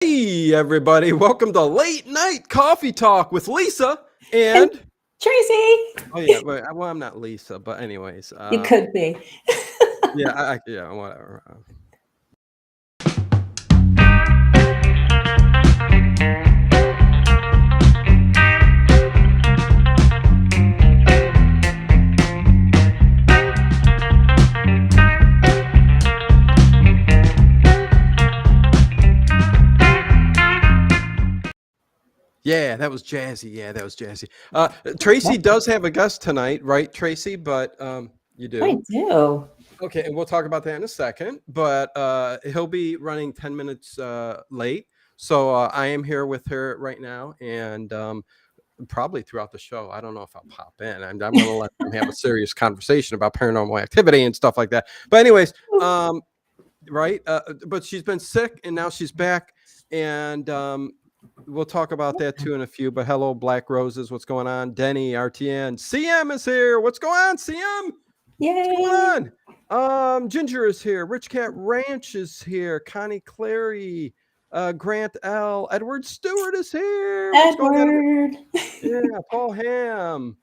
Hey, everybody. Welcome to Late Night Coffee Talk with Lisa and Tracy. oh yeah, well I'm not Lisa, but anyways, You could be. yeah, yeah, whatever. Yeah, that was jazzy. Yeah, that was jazzy. Tracy does have a guest tonight, right, Tracy? But you do. I do. Okay, and we'll talk about that in a second. But he'll be running 10 minutes late. So I am here with her right now, and probably throughout the show. I don't know if I'll pop in. I'm going to let them have a serious conversation about paranormal activity and stuff like that. But anyways, right. But she's been sick and now she's back. And we'll talk about that too in a few. But hello, Black Roses. What's going on? Denny, RTN. CM is here. What's going on, CM? Yay. What's going on? Ginger is here. Rich Cat Ranch is here. Connie Clary. Grant L. Edward Stewart is here. What's going on? Yeah, Paul Ham.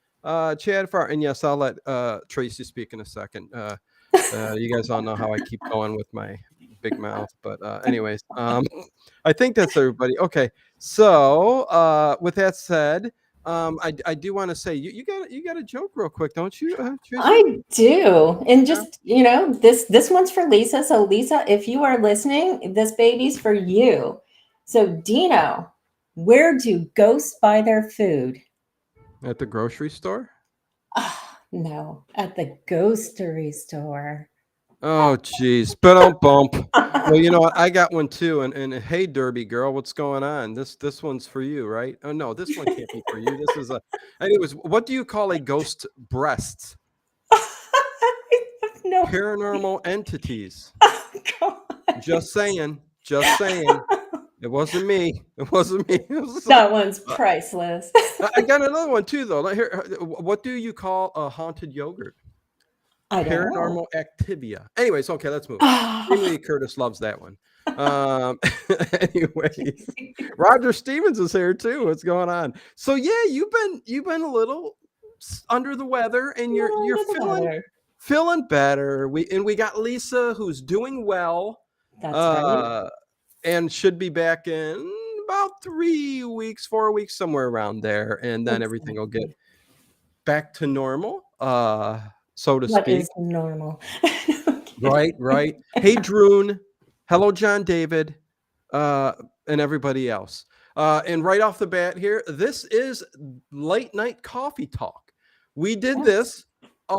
Chad Farr. And yes, I'll let Tracy speak in a second. You guys all know how I keep going with my big mouth. But anyways, I think that's everybody. Okay. So with that said, I do want to say you got a joke real quick, don't you, Tracy? I do. And just, this one's for Lisa. So Lisa, if you are listening, this baby's for you. So Dino, where do ghosts buy their food? At the grocery store? Oh, no, at the ghostery store. Oh, geez. But don't bump. Well, you know what? I got one too. And hey, Derby girl, what's going on? This one's for you, right? Oh no, this one can't be for you. This is a. Anyways, what do you call a ghost breast? No. Paranormal entities. Oh, God. Just saying. Just saying. It wasn't me. It wasn't me. That one's priceless. I got another one too, though. Here, what do you call a haunted yogurt? Paranormal Activia. Anyways, okay, let's move. Lee Curtis loves that one. Anyways, Roger Stevens is here too. What's going on? So yeah, you've been a little under the weather, and you're feeling better. We got Lisa, who's doing well. That's right. And should be back in about 3 weeks, 4 weeks, somewhere around there, and then everything will get back to normal. So to speak. What is normal? Right. Hey, Droon. Hello, John David, and everybody else. And right off the bat here, this is Late Night Coffee Talk. We did this a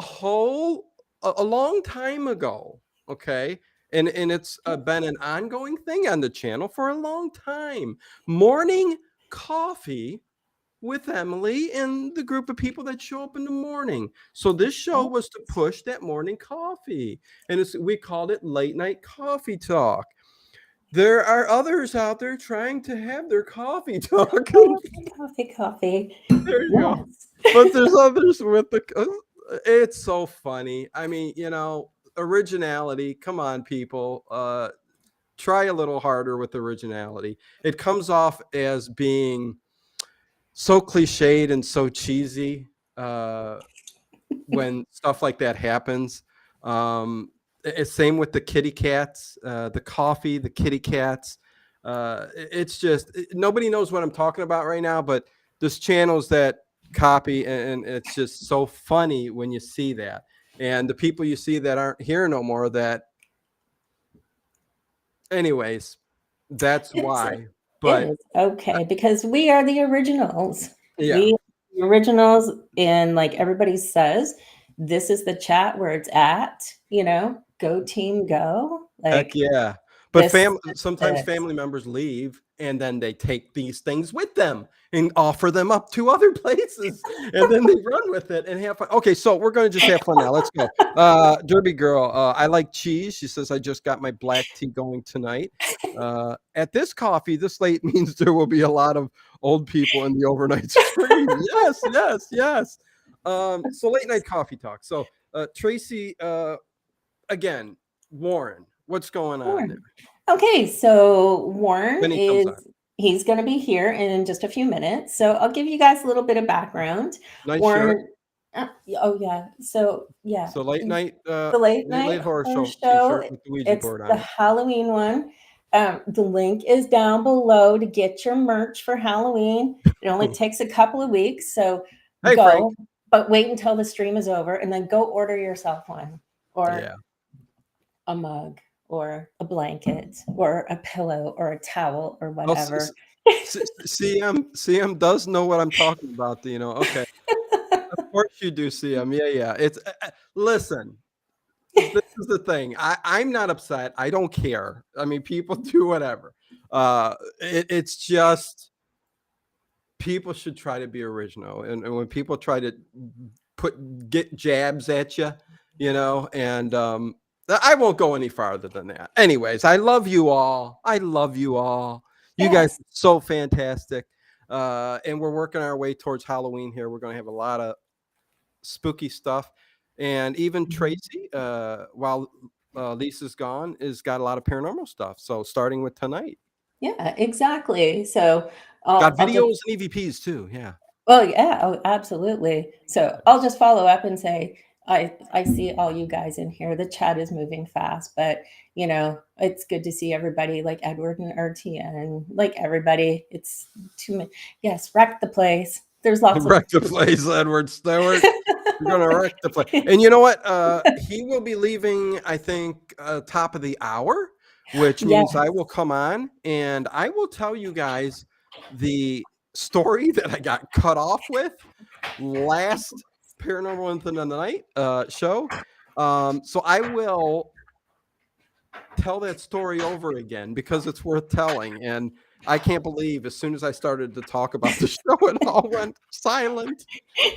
long time ago, okay? And it's been an ongoing thing on the channel for a long time. Morning coffee with Emily and the group of people that show up in the morning. So this show was to push that morning coffee, and we called it Late Night Coffee Talk. There are others out there trying to have their coffee talk. Coffee. There you go. But there's others with it's so funny. I mean, originality. Come on, people. Try a little harder with originality. It comes off as being so cliched and so cheesy when stuff like that happens. It's same with the kitty cats, the coffee, the kitty cats. It's just nobody knows what I'm talking about right now, but there's channels that copy, and it's just so funny when you see that. And the people you see that aren't here no more, that anyways, that's why. But it's okay, because we are the originals. Yeah. We are the originals, and like everybody says, this is the chat where it's at, go team go. Heck yeah. But sometimes family members leave, and then they take these things with them and offer them up to other places, and then they run with it and have fun. Okay, so we're going to just have fun now. Let's go. Derby girl, I like cheese. She says, I just got my black tea going tonight. At this coffee, this late means there will be a lot of old people in the overnight stream. Yes. So Late Night Coffee Talk. So Tracy, again, Warren, what's going on there? Okay, so Warren when he comes on. he's going to be here in just a few minutes. So I'll give you guys a little bit of background. Nice shirt. Warren, oh yeah, so yeah, So late night, the late late night horror horror show show. T-shirt with the Ouija It's board the on it. Halloween one. The link is down below to get your merch for Halloween. It only takes a couple of weeks, so Hey, Frank. go, but wait until the stream is over and then go order yourself one or Yeah. a mug or a blanket or a pillow or a towel or Oh, whatever. CM does know what I'm talking about. You know, okay. Of course you do, CM. Yeah. It's listen. This is the thing. I'm not upset. I don't care. I mean, people do whatever. It's just people should try to be original, and when people try to get jabs at you, you know, and I won't go any farther than that. Anyways, I love you all. I love you all. You guys Yes. are so fantastic. And we're working our way towards Halloween here. We're going to have a lot of spooky stuff. And even Tracy, while Lisa's gone, has got a lot of paranormal stuff. So starting with tonight. Yeah, exactly. So Got I'll just videos and EVPs too. Yeah. well, yeah, oh, absolutely. So I'll just follow up and say, I see all you guys in here. The chat is moving fast, but you know, it's good to see everybody like Edward and Ertia and like everybody. It's too many. Yes, wreck the place. There's lots of Wreck the place, Edward Stewart. You're gonna wreck the place. And you know what? He will be leaving, I think, top of the hour, which means yeah. I will come on and I will tell you guys the story that I got cut off with last Paranormal Into the Night show. So I will tell that story over again because it's worth telling. And I can't believe as soon as I started to talk about the show, it all went silent.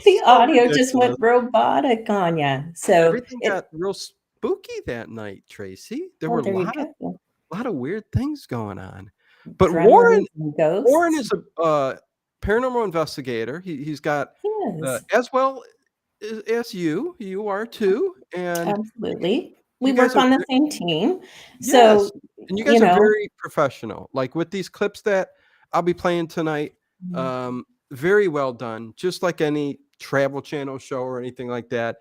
The So audio just went ridiculous. robotic on you. So Everything got real spooky that night, Tracy. There were well, a there you lot of go. weird things going on. But Gremlins and Warren ghosts. is a paranormal investigator. He's got Yes, as well as you are too, and absolutely. We you guys work are on the same team. yes, So, and you you guys are know, very professional. Like with these clips that I'll be playing tonight, very well done. Just like any Travel Channel show or anything like that,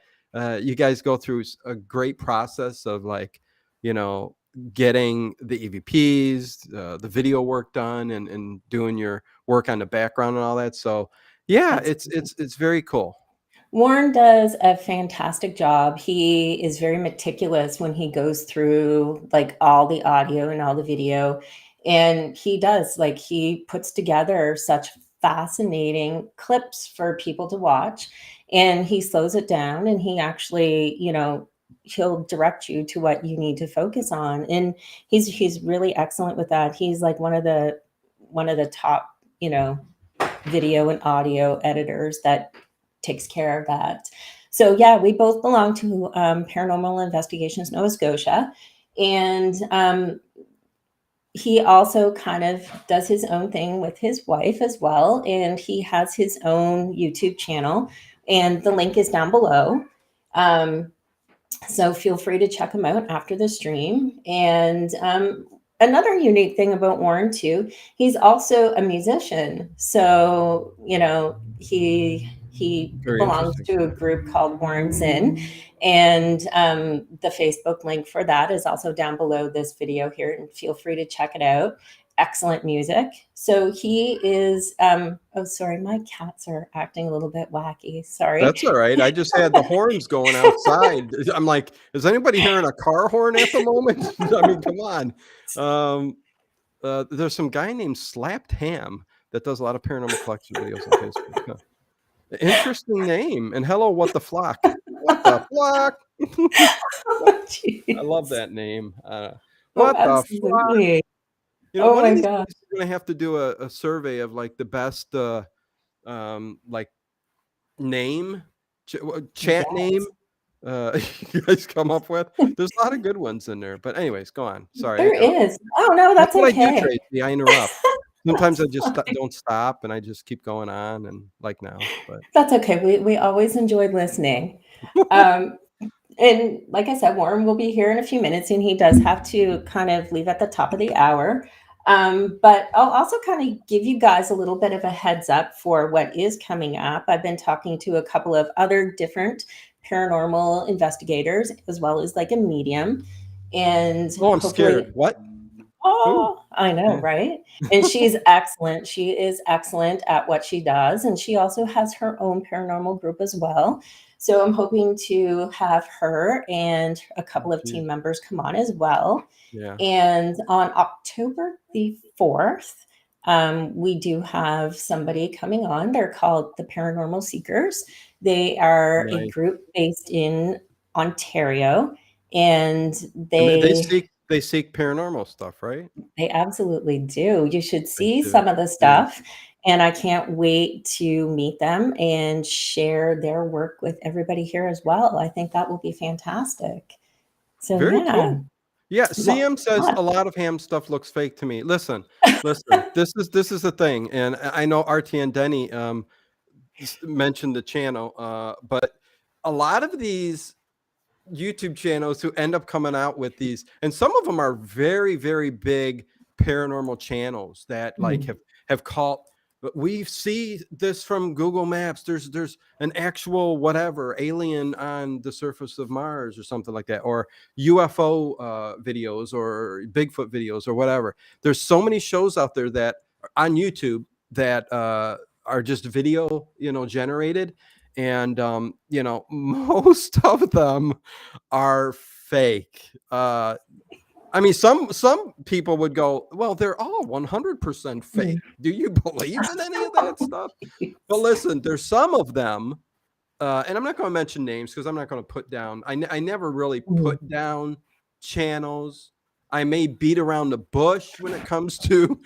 you guys go through a great process of like, you know, getting the EVPs, the video work done, and doing your work on the background and all that. So, yeah, absolutely. it's very cool. Warren does a fantastic job. He is very meticulous when he goes through like all the audio and all the video. And he does like he puts together such fascinating clips for people to watch. And he slows it down and he actually, you know, he'll direct you to what you need to focus on. And he's really excellent with that. He's like one of the top, you know, video and audio editors that takes care of that. So yeah, we both belong to Paranormal Investigations Nova Scotia, and he also kind of does his own thing with his wife as well, and he has his own YouTube channel, and the link is down below. So feel free to check him out after the stream. And another unique thing about Warren too, he's also a musician. So you know he Very belongs interesting. to a group called Warren's In, and the Facebook link for that is also down below this video here. And feel free to check it out. Excellent music. So he is. Oh, sorry, my cats are acting a little bit wacky. Sorry. That's all right. I just had the horns going outside. I'm like, is anybody hearing a car horn at the moment? I mean, come on. There's some guy named Slapped Ham that does a lot of paranormal collection videos on Facebook. Huh. Interesting name. And hello, what the flock? What the flock? Oh, I love jeez. that name. Oh, What the flock? absolutely. You know, Oh one of my these God. days we're gonna have to do a survey of like the best like name chat name Yes. you guys come up with. There's a lot of good ones in there, but anyways, go on. Sorry, I There interrupted. is. Oh no, That's that's what I do, okay. Tracy. I interrupt. Sometimes I That's just fine. don't stop and I just keep going on and like now, but That's okay. We always enjoyed listening. Um, And like I said, Warren will be here in a few minutes, and he does have to kind of leave at the top of the hour. But I'll also kind of give you guys a little bit of a heads up for what is coming up. I've been talking to a couple of other different paranormal investigators, as well as like a medium. And Oh, I'm hopefully, scared. What? Who? oh, I know, Yeah. right? And she's excellent. She is excellent at what she does. And she also has her own paranormal group as well. So I'm hoping to have her and a couple of team members come on as well. Yeah. And on October the 4th, we do have somebody coming on. They're called the Paranormal Seekers. They are a Nice. group based in Ontario, and And they they seek paranormal stuff, right? they absolutely do. You should They see do. some of the Yeah. stuff, and I can't wait to meet them and share their work with everybody here as well. I think that will be fantastic. So Very yeah, cool. Yeah, well, CM says a lot of ham stuff looks fake to me. Listen, this is the thing, and I know RTN Denny mentioned the channel, but a lot of these YouTube channels who end up coming out with these, and some of them are very, very big paranormal channels that like have caught. But we see this from Google Maps. There's an actual whatever alien on the surface of Mars or something like that, or UFO videos or Bigfoot videos or whatever. There's so many shows out there that on YouTube that are just video, generated, and most of them are fake. I mean, some people would go, well, they're all 100% fake. Do you believe in any of that stuff? But listen, there's some of them, and I'm not going to mention names because I'm not going to put down. I never really put down channels. I may beat around the bush when it comes to,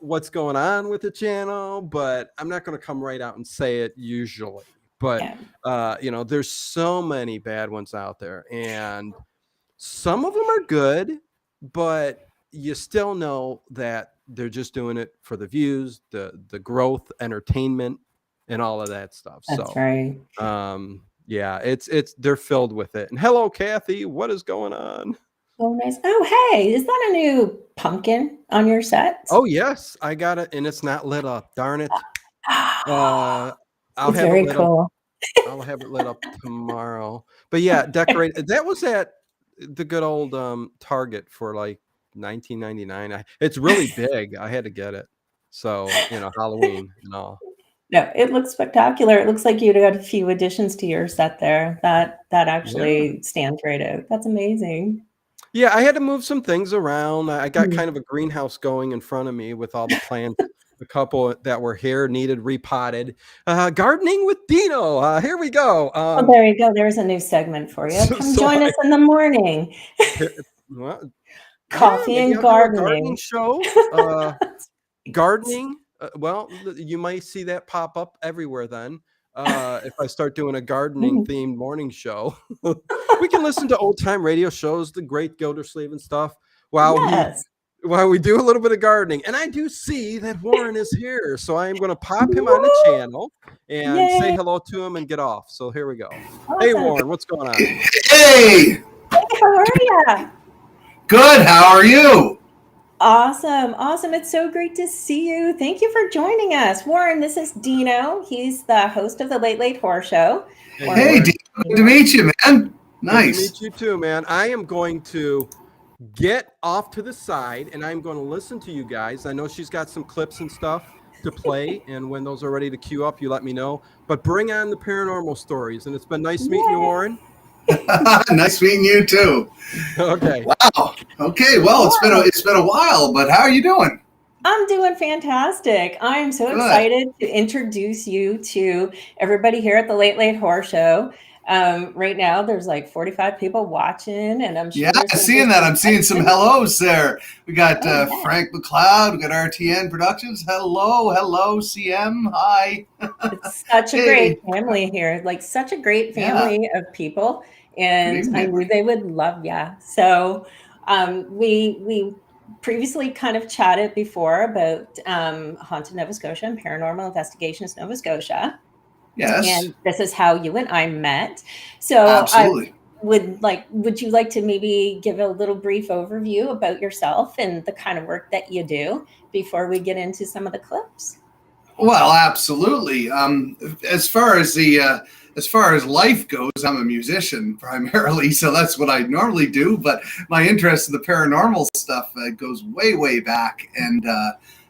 what's going on with the channel, but I'm not going to come right out and say it usually. But there's so many bad ones out there, and some of them are good, but you still know that they're just doing it for the views, the growth, entertainment, and all of that stuff. That's So, right. yeah, it's they're filled with it. And hello, Kathy, what is going on? Oh, nice. Oh, hey, is that a new pumpkin on your set? Oh yes, I got it, and it's not lit up. Darn it. I'll It's have very it lit cool. up. I'll have it lit up tomorrow. But yeah, decorate. That was at the good old Target for like $19.99. It's really big. I had to get it. So, Halloween and all. No, it looks spectacular. It looks like you got a few additions to your set there. That Yeah. actually stands right out. That's amazing. Yeah, I had to move some things around. I got kind of a greenhouse going in front of me with all the plants. A couple that were here needed repotted. Gardening with Dino. Here we go. Oh, there you go. There's a new segment for you. Come join us in the morning. Well, Coffee maybe and I'll do a gardening gardening. show. Gardening. Well, you might see that pop up everywhere then. If I start doing a gardening themed morning show, we can listen to old time radio shows, the Great Gildersleeve and stuff, while we do a little bit of gardening. And I do see that Warren is here, so I am going to pop him on the channel and say hello to him and get off. So here we go. Awesome. Hey Warren, what's going on? Hey, how are you? Good. How are you? Awesome. It's so great to see you. Thank you for joining us. Warren, this is Dino. He's the host of the Late Late Horror Show. Hey, Dino, good to meet you, man. Nice. Good to meet you too, man. I am going to get off to the side and I'm going to listen to you guys. I know she's got some clips and stuff to play, and when those are ready to queue up, you let me know. But bring on the paranormal stories, and it's been nice meeting you, Warren. Nice meeting you too. Okay. Wow. Okay. Well, it's been a while, but how are you doing? I'm doing fantastic. I'm so excited to introduce you to everybody here at the Late Late Horror Show. Right now, there's like 45 people watching, and I'm sure. Yeah, I'm seeing that. I'm seeing some hellos there. We got Frank McLeod. We got RTN Productions. Hello, CM. Hi. It's such a great family here. Like such a great family of people, and I knew they would love you. So, we previously kind of chatted before about Haunted Nova Scotia and Paranormal Investigations Nova Scotia. Yes. And this is how you and I met. So absolutely. would you like to maybe give a little brief overview about yourself and the kind of work that you do before we get into some of the clips? Well, absolutely. As far as life goes, I'm a musician primarily, so that's what I normally do. But my interest in the paranormal stuff goes way, way back, and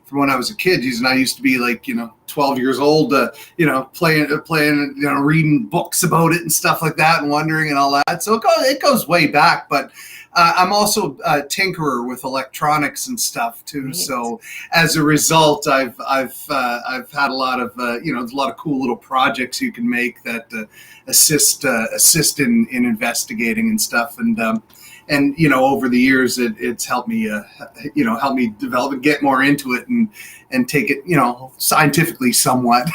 from when I was a kid. And I used to be 12 years old, playing, reading books about it and stuff like that, and wondering and all that. So it goes way back, but. I'm also a tinkerer with electronics and stuff too. Right. So as a result, I've had a lot of there's a lot of cool little projects you can make that assist in investigating and stuff. And over the years, it's helped me develop and get more into it and take it scientifically somewhat.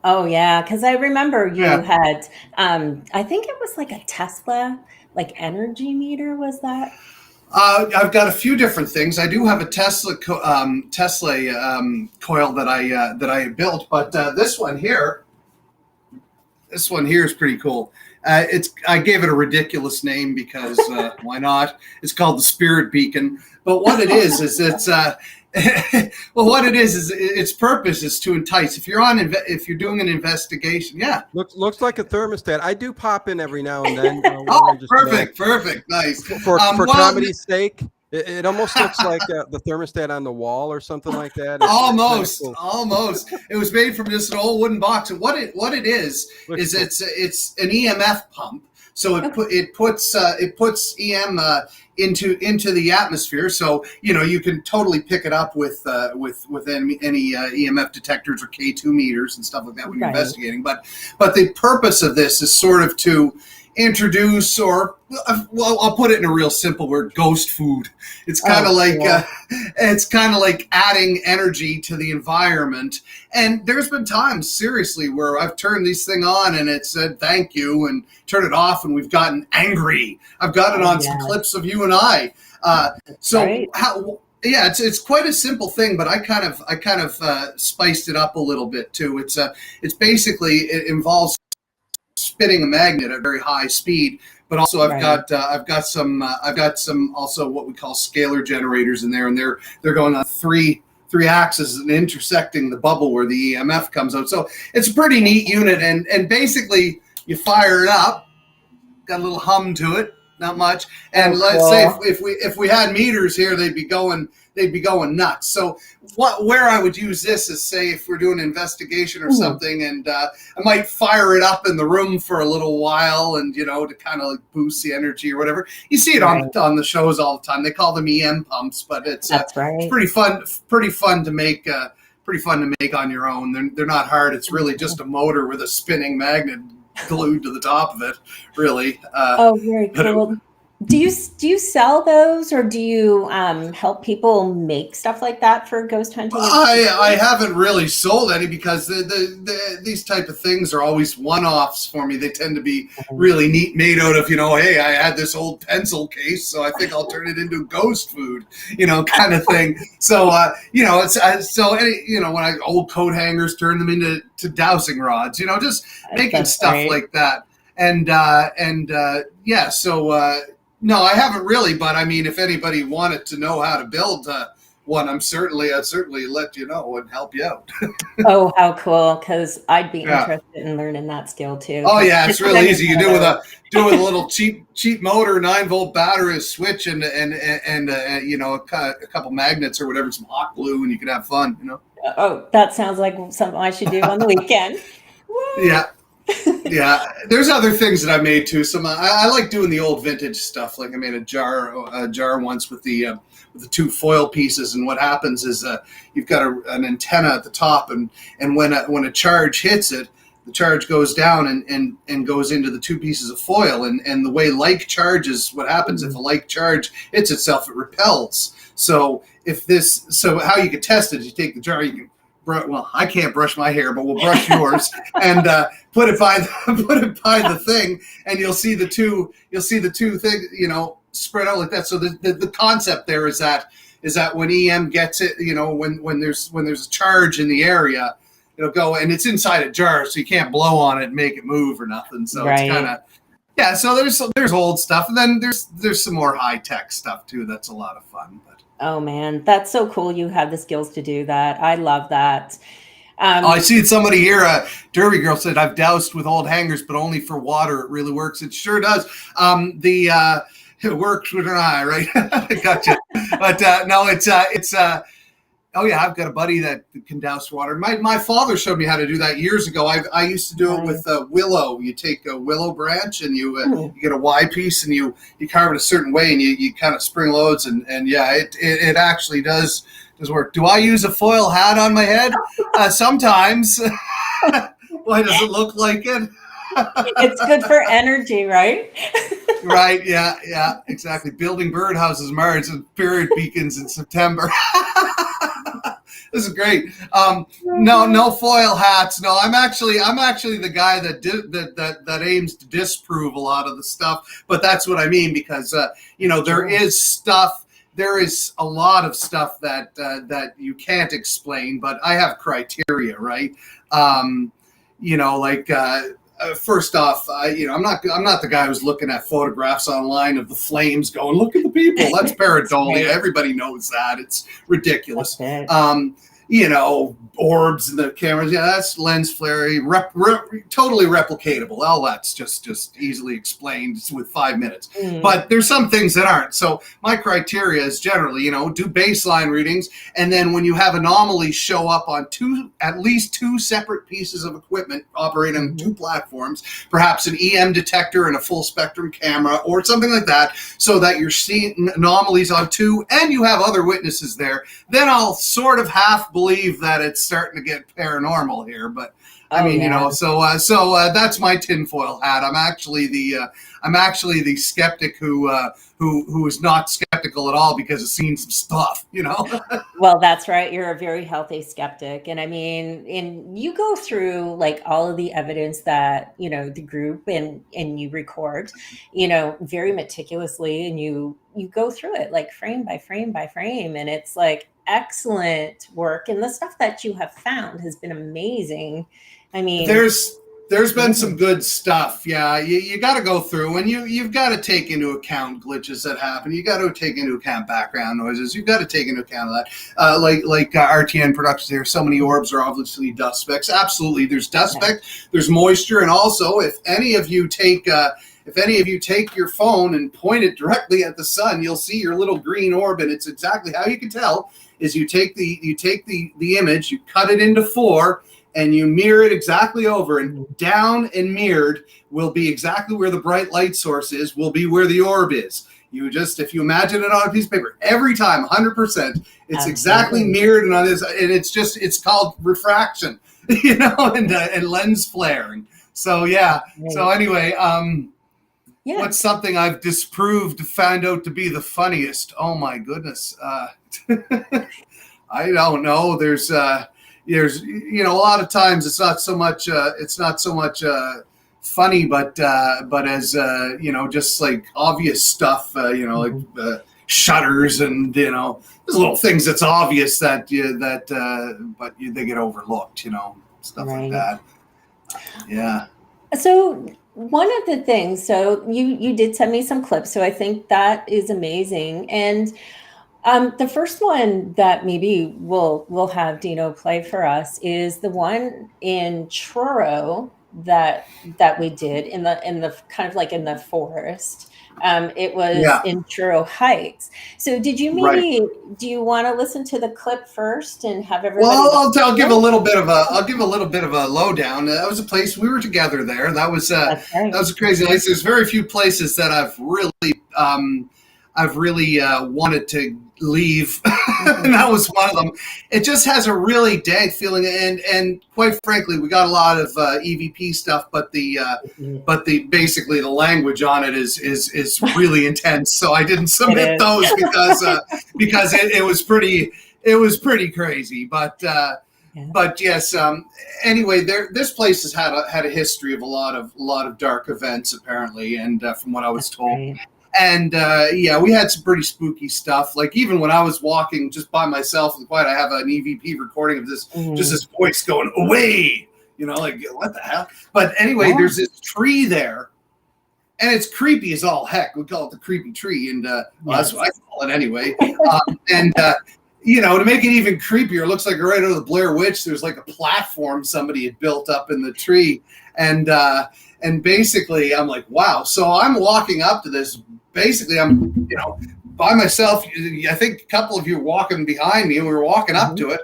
Oh yeah, because I remember you had I think it was like a Tesla. Energy meter, was that? I've got a few different things. I do have a Tesla coil that I built, but this one here is pretty cool. I gave it a ridiculous name because why not? It's called the Spirit Beacon. But what it is it's well, what it is its purpose is to entice. If you're doing an investigation, looks like a thermostat. I do pop in every now and then. Perfect, nice. For comedy's sake, it almost looks like the thermostat on the wall or something like that. Almost. It was made from just an old wooden box. And what it is it's an EMF pump. So it puts EM into the atmosphere. So you can totally pick it up with any EMF detectors or K2 meters and stuff like that when you're investigating. But the purpose of this is sort of to introduce, or I'll put it in a real simple word, ghost food. It's kind of like adding energy to the environment. And there's been times, seriously, where I've turned this thing on and it said thank you, and turn it off and we've gotten angry. I've got it on some clips of you and I. It's quite a simple thing, but I kind of spiced it up a little bit too. It's basically, it involves spinning a magnet at very high speed, but also I've got some also what we call scalar generators in there, and they're going on three axes and intersecting the bubble where the EMF comes out. So it's a pretty neat unit, and basically you fire it up, got a little hum to it, not much, and let's say if we had meters here, they'd be going nuts. So where I would use this is, say, if we're doing an investigation or something, and I might fire it up in the room for a little while, and to kind of boost the energy or whatever. You see it on the shows all the time. They call them EM pumps, but it's pretty fun to make. Pretty fun to make on your own. They're not hard. It's really just a motor with a spinning magnet glued to the top of it, really. Very cool. Do you sell those, or do you help people make stuff like that for ghost hunting? I haven't really sold any, because these type of things are always one-offs for me. They tend to be really neat, made out of, hey, I had this old pencil case, so I think I'll turn it into ghost food, kind of thing. So when I old coat hangers, turn them into dowsing rods, just making stuff like that. No, I haven't really, but I mean, if anybody wanted to know how to build one, I'd certainly let you know and help you out. Oh, how cool! Because I'd be interested in learning that skill too. Oh yeah, it's really easy. You do it with a little cheap motor, 9-volt battery, a switch, and a couple magnets or whatever, some hot glue, and you can have fun. Oh, that sounds like something I should do on the weekend. Yeah. Yeah, there's other things that I made too. Some I like doing the old vintage stuff. Like I made a jar once with the two foil pieces, and what happens is you've got an antenna at the top, and when a charge hits it, the charge goes down and goes into the two pieces of foil, and the way like charges, what happens if a like charge hits itself, it repels. So how you can test it is you take the jar, you can. Well, I can't brush my hair, but we'll brush yours and put it by the thing, and you'll see the two things, spread out like that. So the concept there is that when EM gets it, when there's a charge in the area, it'll go, and it's inside a jar, so you can't blow on it and make it move or nothing. So it's Yeah, so there's old stuff, and then there's some more high tech stuff too. That's a lot of fun. But Oh man, that's so cool. You have the skills to do that. I love that. I see somebody here. Derby Girl said, "I've doused with old hangers, but only for water. It really works. It sure does. It works with an eye, right? Gotcha. But no, it's oh yeah, I've got a buddy that can douse water. My father showed me how to do that years ago. I used to do it with willow. You take a willow branch and you get a Y piece and you carve it a certain way and you kind of spring loads and yeah, it actually does work. Do I use a foil hat on my head? Sometimes. Why does it look like it? It's good for energy, right? Right. Yeah, exactly. Building birdhouses in March and period beacons in September. This is great. No foil hats. No, I'm actually the guy that aims to disprove a lot of the stuff. But that's what I mean because there is a lot of stuff that you can't explain. But I have criteria, right? First off, I'm not the guy who's looking at photographs online of the flames going, look at the people. That's pareidolia. Everybody knows that. It's ridiculous. Orbs in the cameras. Yeah, that's lens flare. Totally replicatable. All that's just easily explained with 5 minutes. But there's some things that aren't. So my criteria is generally, do baseline readings. And then when you have anomalies show up on at least two separate pieces of equipment operating on two platforms, perhaps an EM detector and a full spectrum camera or something like that, so that you're seeing anomalies on two and you have other witnesses there, then I'll sort of half believe that it's starting to get paranormal here. But so that's my tinfoil hat. I'm actually the skeptic who is not skeptical at all because it's seen some stuff, Well, that's right. You're a very healthy skeptic. And I mean, you go through like all of the evidence that, the group and you record, very meticulously, and you go through it like frame by frame by frame. And it's like excellent work. And the stuff that you have found has been amazing. I mean, there's been some good stuff. Yeah, you got to go through and you've got to take into account glitches that happen. You got to take into account background noises. You've got to take into account of that. Like RTN Productions, there, so many orbs are obviously dust specks. Absolutely, there's dust specks. There's moisture, and also if any of you take your phone and point it directly at the sun, you'll see your little green orb, and it's exactly how you can tell is you take the image, you cut it into 4. And you mirror it exactly over, and down and mirrored will be exactly where the bright light source is, will be where the orb is. If you imagine it on a piece of paper, every time, 100%, it's exactly mirrored, and it's called refraction, and lens flaring. So yeah. Right. So anyway, what's something I've disproved found out to be the funniest? Oh my goodness, I don't know. There's a lot of times it's not so much funny, but as just like obvious stuff, like shutters and there's little things that's obvious but they get overlooked, stuff like that. Yeah. So one of the things, so you did send me some clips, so I think that is amazing. And the first one that maybe we'll have Dino play for us is the one in Churro that we did in the kind of like in the forest. It was in Churro Heights. So did you do you want to listen to the clip first and have everybody? Well, I'll give a little bit of a lowdown. That was a place we were together there. That was that was a crazy place. There's very few places that I've really wanted to leave, and that was one of them. It just has a really dank feeling, and quite frankly, we got a lot of EVP stuff, but the basically the language on it is really intense. So I didn't submit those because it was pretty crazy. But yes. Anyway, this place has had a history of a lot of dark events apparently, and from what I was told. Right. And we had some pretty spooky stuff. Like even when I was walking just by myself and quiet, I have an EVP recording of this, just this voice going away, like what the hell? But anyway, there's this tree there, and it's creepy as all heck. We call it the creepy tree, and well, that's what I call it anyway. To make it even creepier, it looks like right out of the Blair Witch. There's like a platform somebody had built up in the tree, and basically I'm like, wow. So I'm walking up to this. Basically, I'm by myself. I think a couple of you were walking behind me, and we were walking up to it,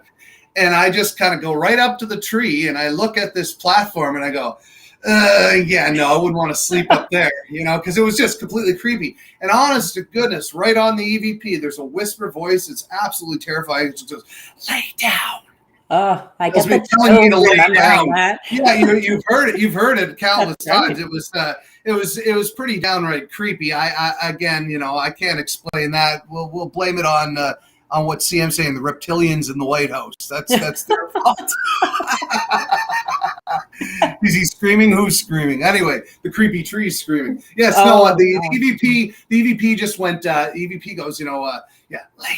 and I just kind of go right up to the tree, and I look at this platform, and I go, no, I wouldn't want to sleep up there, because it was just completely creepy. And honest to goodness, right on the EVP, there's a whisper voice. It's absolutely terrifying. It just goes, lay down. Oh, I guess been telling you to lay down. That. Yeah, you've heard it. You've heard it countless times. It was pretty downright creepy. I can't explain that. We'll blame it on what CM's saying, the reptilians in the White House. That's their fault. Is he screaming? Who's screaming? Anyway, the creepy tree's screaming. Yes, the EVP just went. EVP goes, lay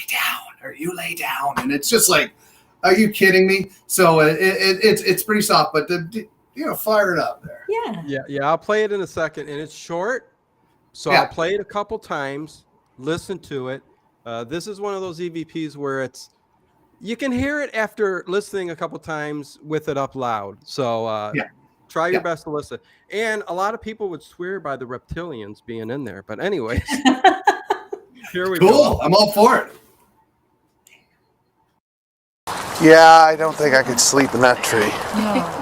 down, or you lay down, and it's just like, are you kidding me? So it's pretty soft, but fire it up there. Yeah. I'll play it in a second, and it's short, so I'll play it a couple times. Listen to it. This is one of those EVPs where you can hear it after listening a couple times with it up loud. So try your best to listen. And a lot of people would swear by the reptilians being in there. But anyways, here we go. Cool. I'm all for it. Yeah, I don't think I could sleep in that tree. No.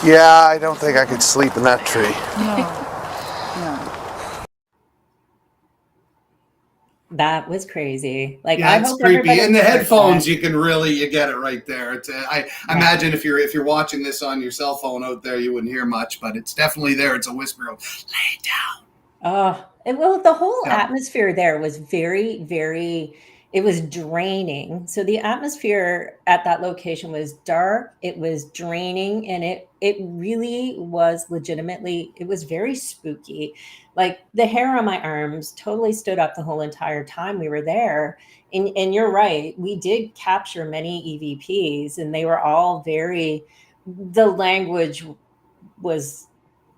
Yeah, I don't think I could sleep in that tree. No. That was crazy. Like, yeah, I it's hope creepy. In the headphones, that. you get it right there. I imagine if you're watching this on your cell phone out there, you wouldn't hear much, but it's definitely there. It's a whisper of, lay down. The whole atmosphere there was very, very, it was draining. So the atmosphere at that location was dark, it was draining, and it really was legitimately, it was very spooky. Like, the hair on my arms totally stood up the whole entire time we were there. And you're right, we did capture many EVPs, and they were all the language was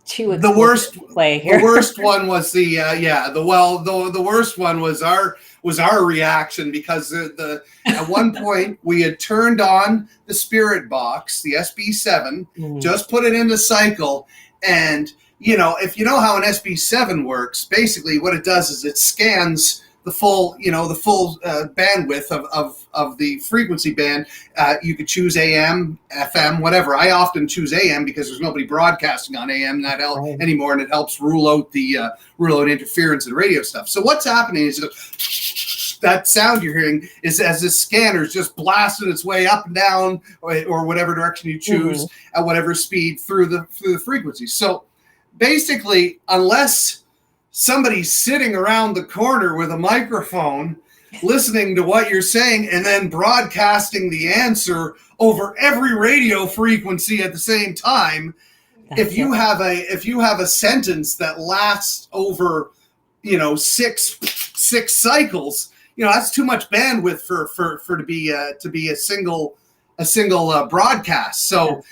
too the worst play here. The worst one was the worst one was our reaction, because at one point we had turned on the spirit box, the SB7, just put it into cycle, and if you know how an SB7 works, basically what it does is it scans the full bandwidth of the frequency band. You could choose AM, FM, whatever. I often choose AM because there's nobody broadcasting on AM anymore, and it helps rule out interference and radio stuff. So what's happening is that sound you're hearing is as this scanner is just blasting its way up and down, or whatever direction you choose at whatever speed through the frequency. So basically, unless somebody's sitting around the corner with a microphone listening to what you're saying and then broadcasting the answer over every radio frequency at the same time, if you have a sentence that lasts over six cycles, that's too much bandwidth for to be a single broadcast. So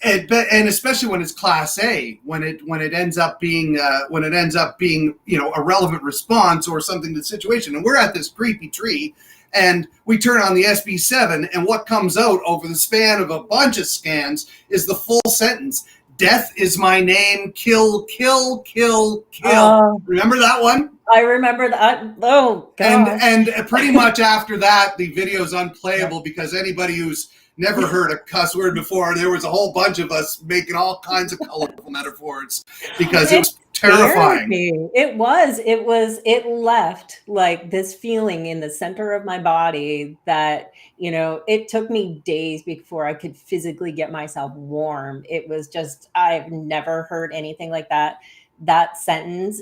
and especially when it's Class A, when it ends up being a relevant response or something to the situation. And we're at this creepy tree, and we turn on the SB7, and what comes out over the span of a bunch of scans is the full sentence: "Death is my name. Kill, kill, kill, kill." Remember that one? I remember that. Oh, God. And pretty much after that, the video is unplayable because anybody who's never heard a cuss word before, there was a whole bunch of us making all kinds of colorful metaphors because it was terrifying. It left like this feeling in the center of my body that, it took me days before I could physically get myself warm. It was just, I've never heard anything like that. That sentence,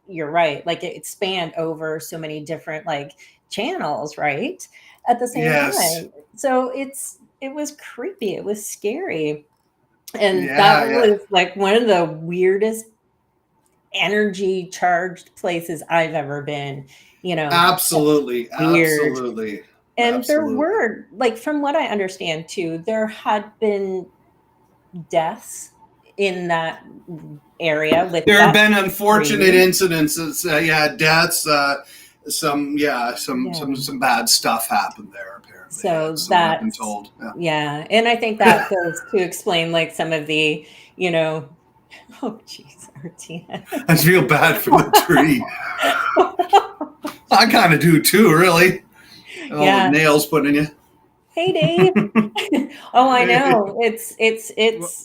you're right. Like, it spanned over so many different channels, right? At the same time. So it was creepy. It was scary. And that was one of the weirdest energy charged places I've ever been, Absolutely. Weird. Absolutely. And there were, from what I understand too, there had been deaths in that area with there have that been unfortunate tree. incidences, deaths, some bad stuff happened there apparently. So So I've been that's, told. yeah. And I think that goes to explain like some of the, you know, oh geez, Artina. I feel bad for the tree. I kind of do too, really. All Yeah. the nails put in you. Hey Dave. Oh, I know. It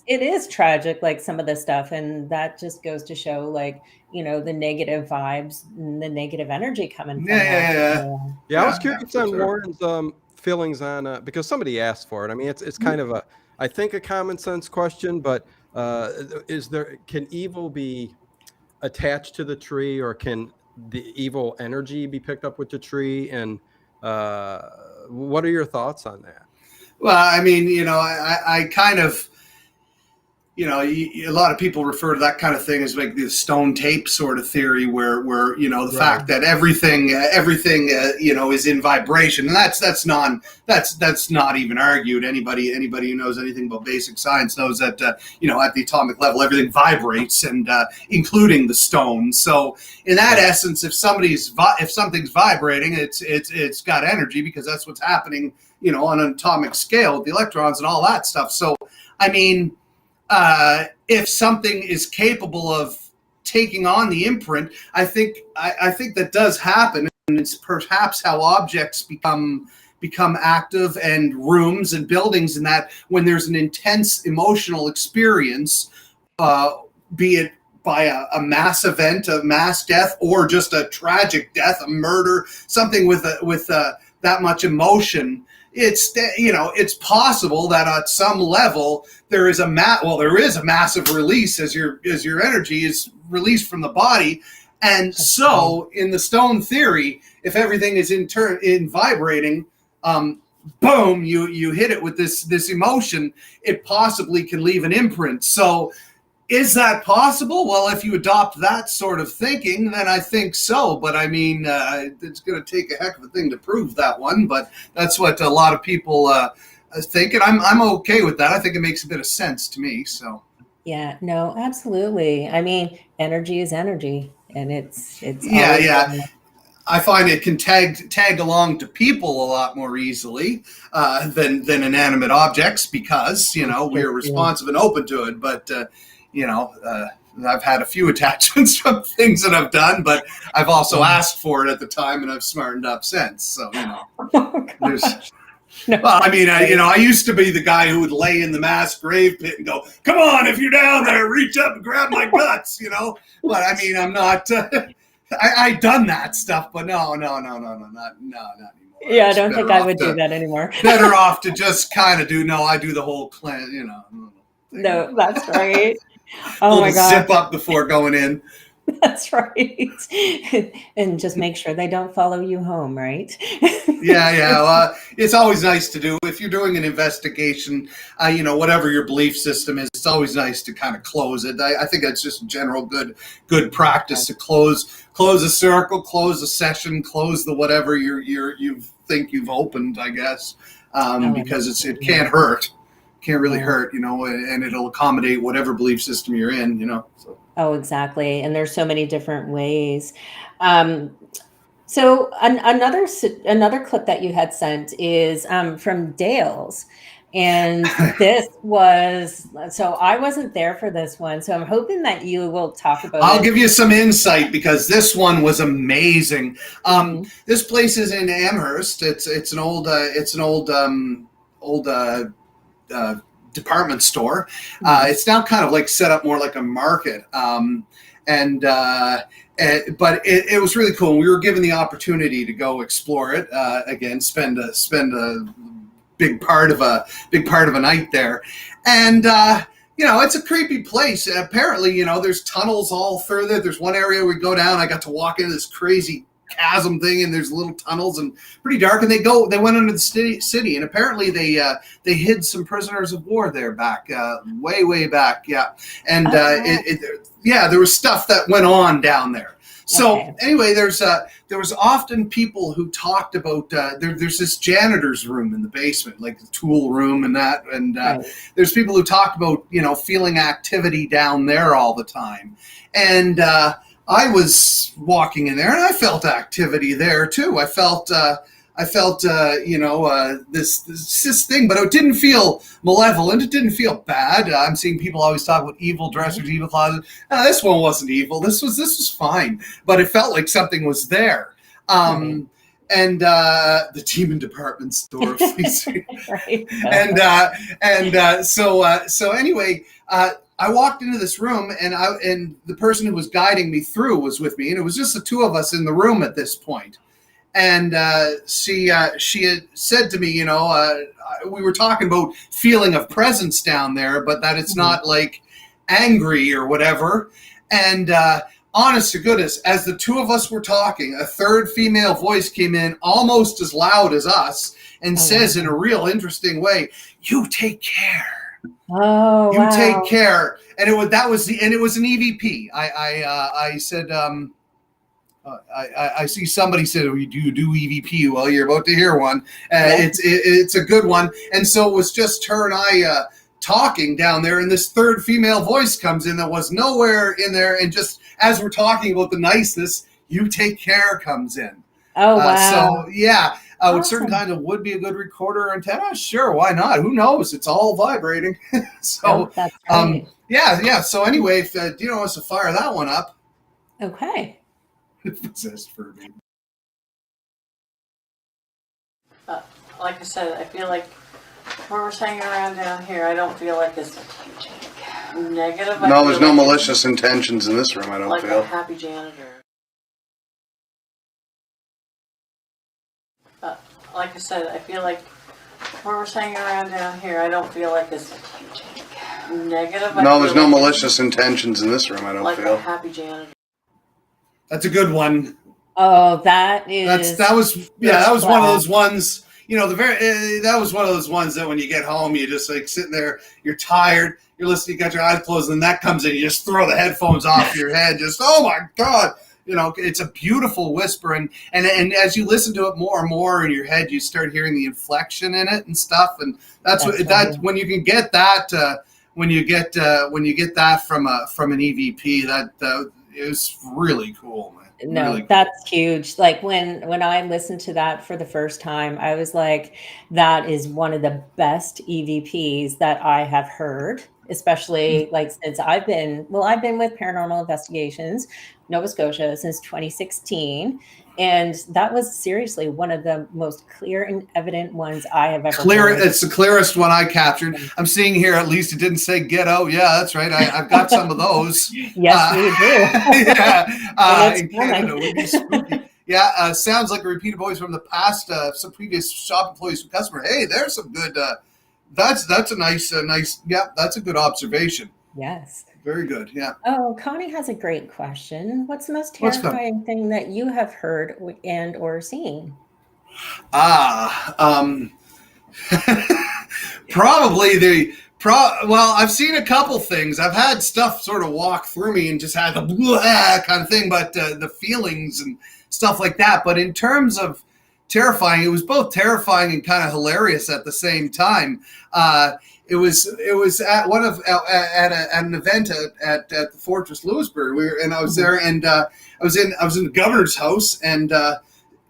is tragic, like some of the stuff, and that just goes to show, like, you know, the negative vibes and the negative energy coming from that. Yeah, I was curious for on sure. Warren's feelings on because somebody asked for it. I mean, it's kind of a, I think, a common sense question, but can evil be attached to the tree, or can the evil energy be picked up with the tree? And what are your thoughts on that? Well, I mean, you know, I kind of, you know, a lot of people refer to that kind of thing as like the stone tape sort of theory, where you know, the fact that everything you know, is in vibration, and that's not even argued. Anybody who knows anything about basic science knows that you know, at the atomic level, everything vibrates, and including the stone. So in that essence, if something's vibrating, it's got energy, because that's what's happening, you know, on an atomic scale with the electrons and all that stuff. So I mean, if something is capable of taking on the imprint, I think that does happen, and it's perhaps how objects become active, and rooms and buildings, and that when there's an intense emotional experience, be it by a mass event, a mass death, or just a tragic death, a murder, something with that much emotion. It's, you know, it's possible that at some level there is a massive release as your energy is released from the body, and so in the stone theory, if everything is in vibrating, boom, you hit it with this emotion, it possibly can leave an imprint. So is that possible? Well, if you adopt that sort of thinking, then I think so. But I mean, it's going to take a heck of a thing to prove that one. But that's what a lot of people think, and I'm okay with that. I think it makes a bit of sense to me. So Yeah, no, absolutely. I mean, energy is energy, and it's yeah. I find it can tag along to people a lot more easily than inanimate objects, because, you know, we're responsive and open to it. But you know, I've had a few attachments from things that I've done, but I've also asked for it at the time, and I've smartened up since. So, you know, well, I mean, I used to be the guy who would lay in the mass grave pit and go, "Come on, if you're down there, reach up and grab my guts," you know. But I mean, I'm not. I done that stuff, but no, not anymore. Yeah, I don't think I would do that anymore. Better off to just kind of I do the whole cleanse, you know. No, that's right. Oh my God. Zip up before going in. That's right. And just make sure they don't follow you home, right? Yeah. Well, it's always nice to do. If you're doing an investigation, you know, whatever your belief system is, it's always nice to kind of close it. I think that's just general good practice to close a circle, close a session, close the whatever you think you've opened, I guess, because it can't hurt. Can't really hurt, you know, and it'll accommodate whatever belief system you're in, you know. So. Oh, exactly. And there's so many different ways. So another clip that you had sent is from Dale's. And this was, so I wasn't there for this one. So I'm hoping that you will talk about I'll give you some insight, because this one was amazing. This place is in Amherst. It's an old department store. It's now kind of like set up more like a market. But it was really cool. We were given the opportunity to go explore it again, spend a big part of a night there, and you know, it's a creepy place. Apparently, you know, there's tunnels all through there. There's one area we go down. I got to walk into this crazy chasm thing, and there's little tunnels and pretty dark, and they went under the city, and apparently they hid some prisoners of war there back way back, and there was stuff that went on down there. So Okay. anyway, there was often people who talked about there's this janitor's room in the basement, like the tool room and that, and Right. there's people who talked about feeling activity down there all the time, and I was walking in there and I felt activity there too. I felt this thing, but it didn't feel malevolent. It didn't feel bad. I'm seeing people always talk about evil dressers, evil closets. No, this one wasn't evil. This was fine, but it felt like something was there. And the demon department store, please. Right. So anyway, I walked into this room, and the person who was guiding me through was with me, and it was just the two of us in the room at this point. And she had said to me, we were talking about feeling of presence down there, but that it's not like angry or whatever. And honest to goodness, as the two of us were talking, a third female voice came in almost as loud as us and says in a real interesting way, "You take care. Oh, You take care." And it was an EVP. I said, I see somebody said, "Do you do EVP?" Well, you're about to hear one. It's a good one. And so it was just her and I talking down there, and this third female voice comes in that was nowhere in there, and just as we're talking about the niceness, "You take care" comes in. Oh, wow. So yeah, Awesome. Would certain kind of wood be a good recorder antenna? Sure, why not? Who knows? It's all vibrating. So that's great. yeah. So anyway, if Dino wants to fire that one up. Okay. Possessed for me. Like I said, I feel like when we're hanging around down here, I don't feel like it's negative. No, there's no malicious intentions in this room, I don't like feel. a happy janitor. Like I said, I feel like when we're hanging around down here, I don't feel like it's negative. No, there's no malicious intentions in this room, I don't like feel. a happy janitor. That's a good one. Oh, that is. That was one of those ones. That was one of those ones that when you get home, you just like sitting there, you're tired, you're listening, you got your eyes closed, and that comes in, you just throw the headphones off your head, just oh my god, it's a beautiful whisper, and as you listen to it more and more in your head, you start hearing the inflection in it and stuff, and that's when you can get that when you get that from an EVP, that is really cool, man. No, really cool. That's huge. Like when I listened to that for the first time, I was like, that is one of the best EVPs that I have heard, especially like since I've been with Paranormal Investigations, Nova Scotia since 2016. And that was seriously one of the most clear and evident ones I have ever heard. It's the clearest one I captured. I'm seeing here, at least it didn't say ghetto. Yeah, that's right. I've got some of those. Yes, we do. Yeah. In Canada, would be spooky. Yeah, sounds like a repeated voice from the past, some previous shop employees and customer. Hey, there's some good, that's a nice, yeah, that's a good observation. Yes. Very good, yeah. Oh, Connie has a great question. What's the most terrifying thing that you have heard and or seen? Probably well, I've seen a couple things. I've had stuff sort of walk through me and just had the blah kind of thing, but the feelings and stuff like that. But in terms of terrifying, it was both terrifying and kind of hilarious at the same time. It was at an event at the Fortress Lewisburg. I was there, and I was in the governor's house, and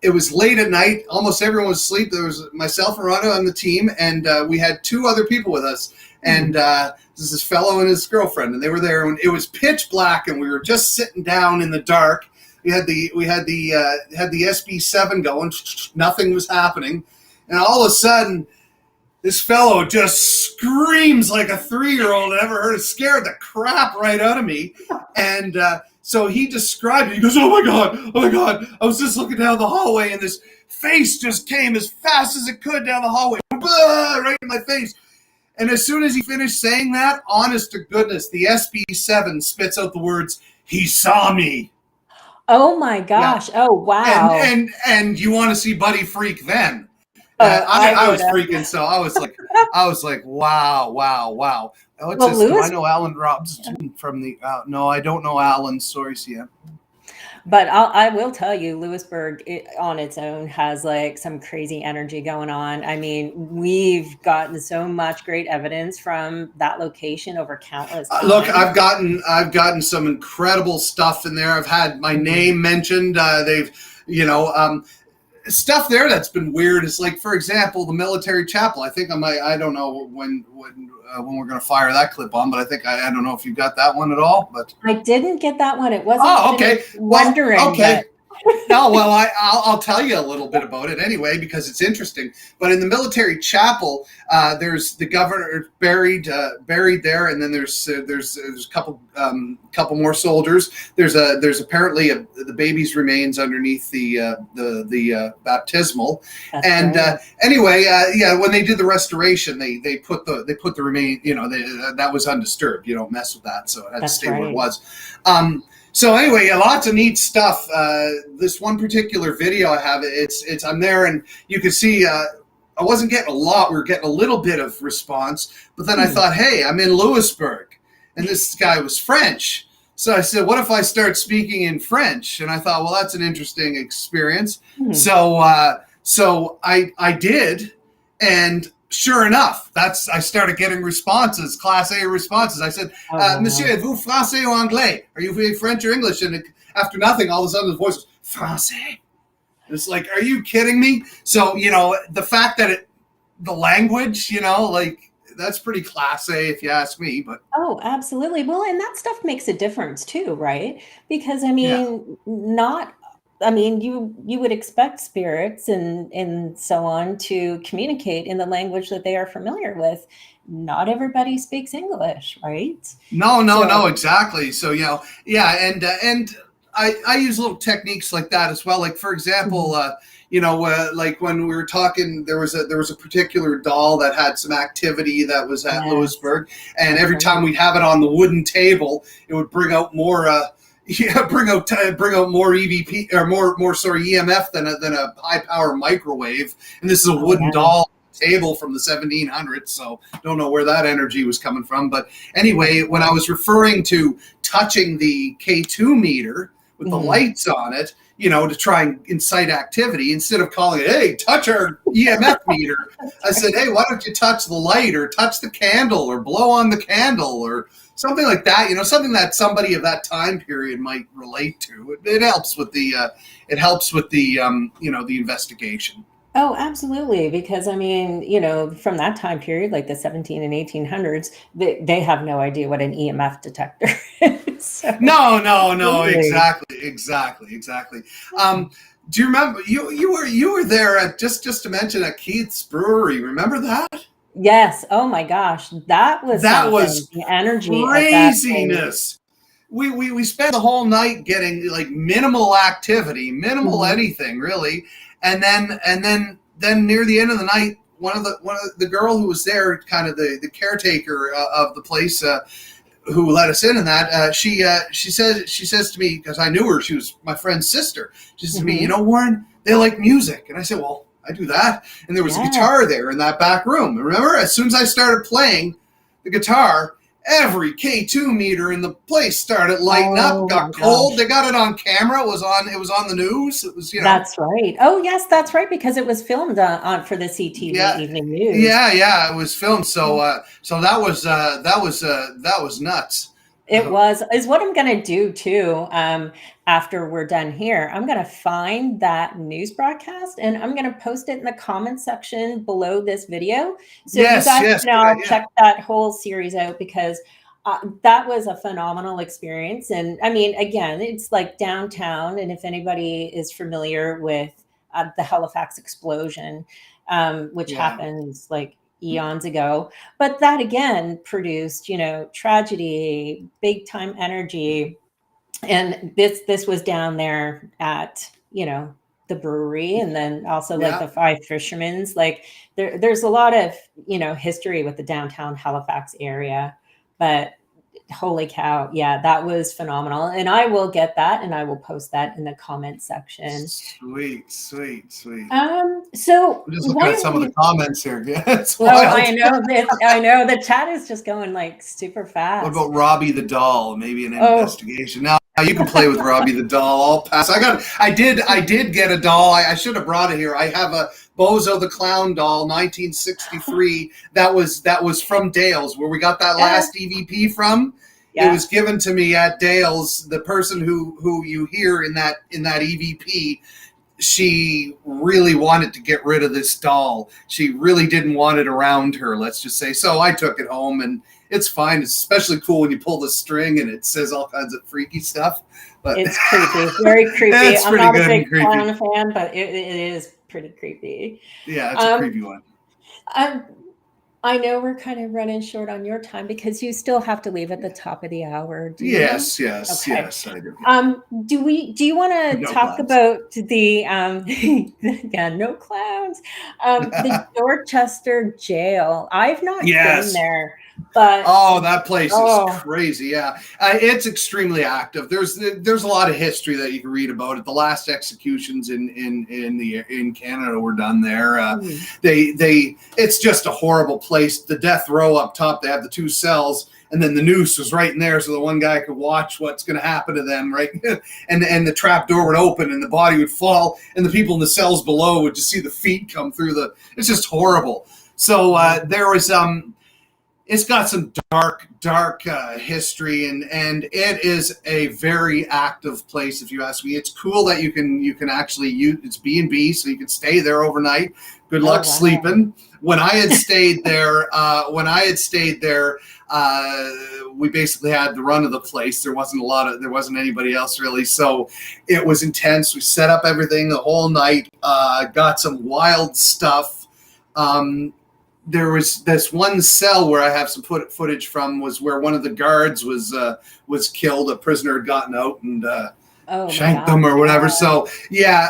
it was late at night. Almost everyone was asleep. There was myself and Verona on the team, and we had two other people with us. And this fellow and his girlfriend, and they were there. And it was pitch black, and we were just sitting down in the dark. We had the SB7 going. Nothing was happening, and all of a sudden, this fellow just screams like a 3-year-old I ever heard. It scared the crap right out of me. And so he described it. He goes, oh my God. I was just looking down the hallway, and this face just came as fast as it could down the hallway. Blah, right in my face. And as soon as he finished saying that, honest to goodness, the SB7 spits out the words, "He saw me." Oh my gosh. Yeah. Oh, wow. And you want to see Buddy freak then. I was freaking, so I was like, wow. What's this? Do I know Alan Robson from the? No, I don't know Alan. Sorry, Sian. But I will tell you, Lewisburg on its own has like some crazy energy going on. I mean, we've gotten so much great evidence from that location over countless times. Look, I've gotten some incredible stuff in there. I've had my name mentioned. Stuff there that's been weird is like, for example, the military chapel. I think I don't know when we're going to fire that clip on, but I think I don't know if you got that one at all. But I didn't get that one. It wasn't. Oh, okay. Wondering. Well, okay. No, well, I'll tell you a little bit about it anyway because it's interesting. But in the military chapel, there's the governor buried there, and then there's a couple more soldiers. There's apparently the baby's remains underneath the baptismal. That's and right. Anyway, when they did the restoration, they put the remain. That was undisturbed. You don't mess with that, so it had to stay where it was. So anyway, lots of neat stuff. This one particular video I have, it's I'm there, and you can see I wasn't getting a lot. We were getting a little bit of response, but then I thought, hey, I'm in Lewisburg, and this guy was French. So I said, what if I start speaking in French? And I thought, well, that's an interesting experience. So I did, and sure enough, I started getting responses, Class A responses. I said, Monsieur, êtes-vous français ou anglais? Are you French or English? And after nothing, all of a sudden the voice was, français. It's like, are you kidding me? So, the fact that the language, that's pretty Class A if you ask me. But Oh, absolutely. Well, and that stuff makes a difference too, right? Because I mean, you would expect spirits and so on to communicate in the language that they are familiar with. Not everybody speaks English, right? No, exactly. So, and I use little techniques like that as well. Like, for example, like when we were talking, there was a particular doll that had some activity that was at Lewisburg, and every time we'd have it on the wooden table, it would bring out more bring out more EVP or more EMF than a high power microwave. And this is a wooden doll table from the 1700s, so don't know where that energy was coming from. But anyway, when I was referring to touching the K2 meter with the lights on it, to try and incite activity, instead of calling it, hey, touch our EMF meter, I said, hey, why don't you touch the light or touch the candle or blow on the candle or something like that, something that somebody of that time period might relate to. It helps with the the investigation. Oh, absolutely. Because I mean, from that time period, like the 17 and 1800s, they have no idea what an EMF detector is. So, No, absolutely. exactly. Do you remember you were there at just to mention at Keith's Brewery? Remember that? Yes. Oh my gosh, that was the energy, craziness. We spent the whole night getting like minimal activity, minimal anything really. And then near the end of the night, one of the girl who was there, kind of the caretaker of the place, who let us in, and that she says to me, because I knew her, she was my friend's sister. She says to me, Warren, they like music, and I said, well, I do that. And there was a guitar there in that back room. Remember, as soon as I started playing the guitar, every K2 meter in the place started lighting up. Got cold. They got it on camera. It was on the news. It was, That's right. Oh yes, that's right, because it was filmed on for the CTV Evening News. Yeah, it was filmed. So that was nuts. It is what I'm going to do too. After we're done here, I'm going to find that news broadcast and I'm going to post it in the comment section below this video. So you guys can check that whole series out, because that was a phenomenal experience. And I mean, again, it's like downtown. And if anybody is familiar with the Halifax explosion, which happens like eons ago, but that again produced, tragedy, big time energy. And this was down there at, the brewery, and then also like the Five Fishermen's. Like there's a lot of, history with the downtown Halifax area, but holy cow. Yeah, that was phenomenal. And I will get that and I will post that in the comment section. Sweet. So I'm just looking at some of the comments here. Yeah, it's wild. I know the chat is just going like super fast. What about Robbie the Doll? Maybe an investigation. Now, You can play with Robbie the Doll. I'll pass. I did get a doll. I should have brought it here. I have a Bozo the Clown doll, 1963. That was from Dale's, where we got that last EVP from. Yeah. It was given to me at Dale's. The person who you hear in that EVP, she really wanted to get rid of this doll. She really didn't want it around her, let's just say. So I took it home, and it's fine. It's especially cool when you pull the string and it says all kinds of freaky stuff. But it's creepy, very creepy. I'm not a big clown fan, but it is pretty creepy. Yeah, it's a creepy one. I know we're kind of running short on your time because you still have to leave at the top of the hour. Yes, okay. Yes, I do. Do you want to talk about the no clowns, the Dorchester jail? I've not been there, but that place is crazy. Yeah, it's extremely active. There's a lot of history that you can read about it. The last executions in Canada were done there. It's just a horrible place. The death row up top, they have the 2 cells, and then the noose was right in there, so the one guy could watch what's going to happen to them, right? and the trap door would open, and the body would fall, and the people in the cells below would just see the feet come through the. It's just horrible. So there was it's got some dark history, and it is a very active place, if you ask me. It's cool that you can actually use it's B&B, so you can stay there overnight. Good luck sleeping. When I had stayed there, we basically had the run of the place. There wasn't anybody else really, so it was intense. We set up everything the whole night. Got some wild stuff. There was this one cell where I have some footage from, was where one of the guards was killed. A prisoner had gotten out and shanked them or whatever. So yeah,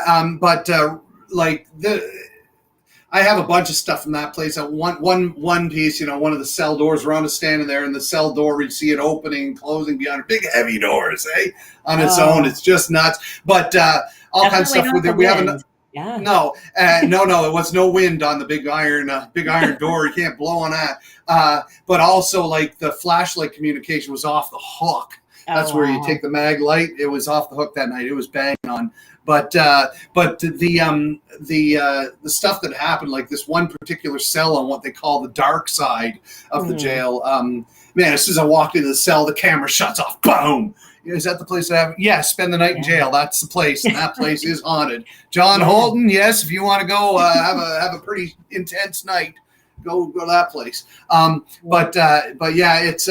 I have a bunch of stuff from that place. One piece, one of the cell doors, Ron is standing there, and the cell door, you see it opening and closing behind big heavy doors, on its own. It's just nuts. But all kinds of stuff with it. We haven't. Yeah. No, it was no wind on the big iron door. You can't blow on that. But also, like, the flashlight communication was off the hook. That's where you take the mag light. It was off the hook that night. It was bang on. But the stuff that happened, like this one particular cell on what they call the dark side of the jail. Man, as soon as I walked into the cell, the camera shuts off. Boom. Is that the place that happened? Yes, spend the night in jail. That's the place, and that place is haunted. John Holden, yes, if you want to go have a pretty intense night, go to that place. But yeah, it's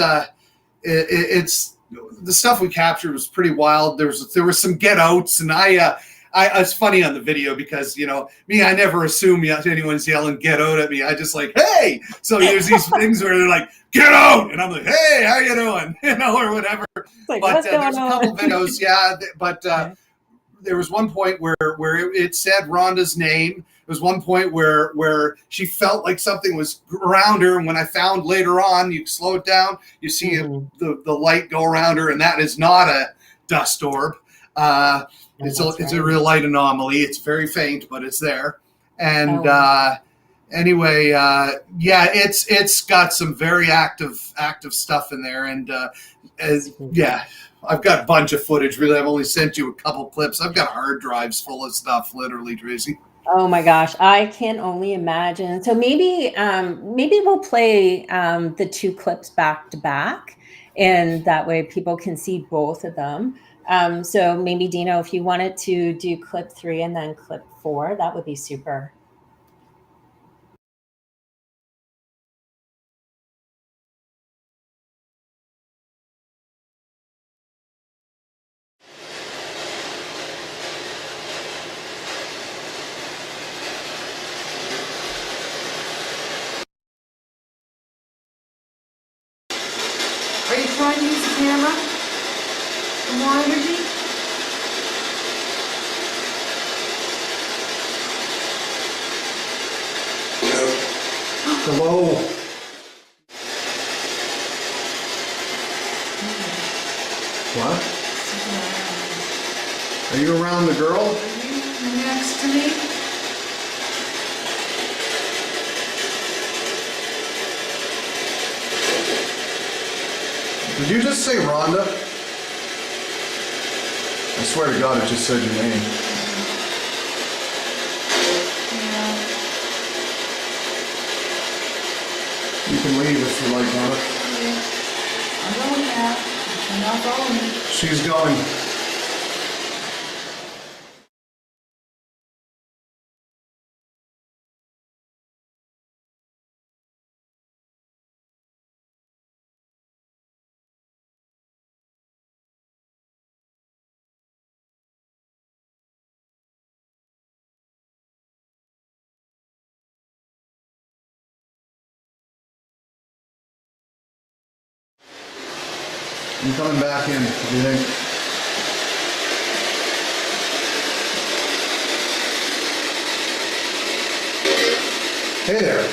the stuff we captured was pretty wild. There were some get outs, and it's funny on the video because, me, I never assume anyone's yelling get out at me. I just like, hey. So there's these things where they're like, get out, and I'm like, hey, how you doing? Or whatever. Like, but there's a couple videos, but there was one point where it said Rhonda's name. There was one point where she felt like something was around her, and when I found later on, you slow it down, you see the light go around her, and that is not a dust orb. It's a real light anomaly. It's very faint, but it's there. And anyway, it's got some very active stuff in there, and I've got a bunch of footage. Really, I've only sent you a couple clips. I've got hard drives full of stuff, literally, Tracy. Oh my gosh, I can only imagine. So maybe we'll play the 2 clips back to back, and that way people can see both of them. So maybe, Dino, if you wanted to do clip 3 and then clip 4, that would be super. Are you trying to use the camera for more energy? Hello. What? Are you around the girl? Are you next to me? Did you just say Rhonda? I swear to God, it just said your name. You can leave if you like, Donna. I'm going now. I'm not going. She's going. I'm coming back in, what do you think? Hey there.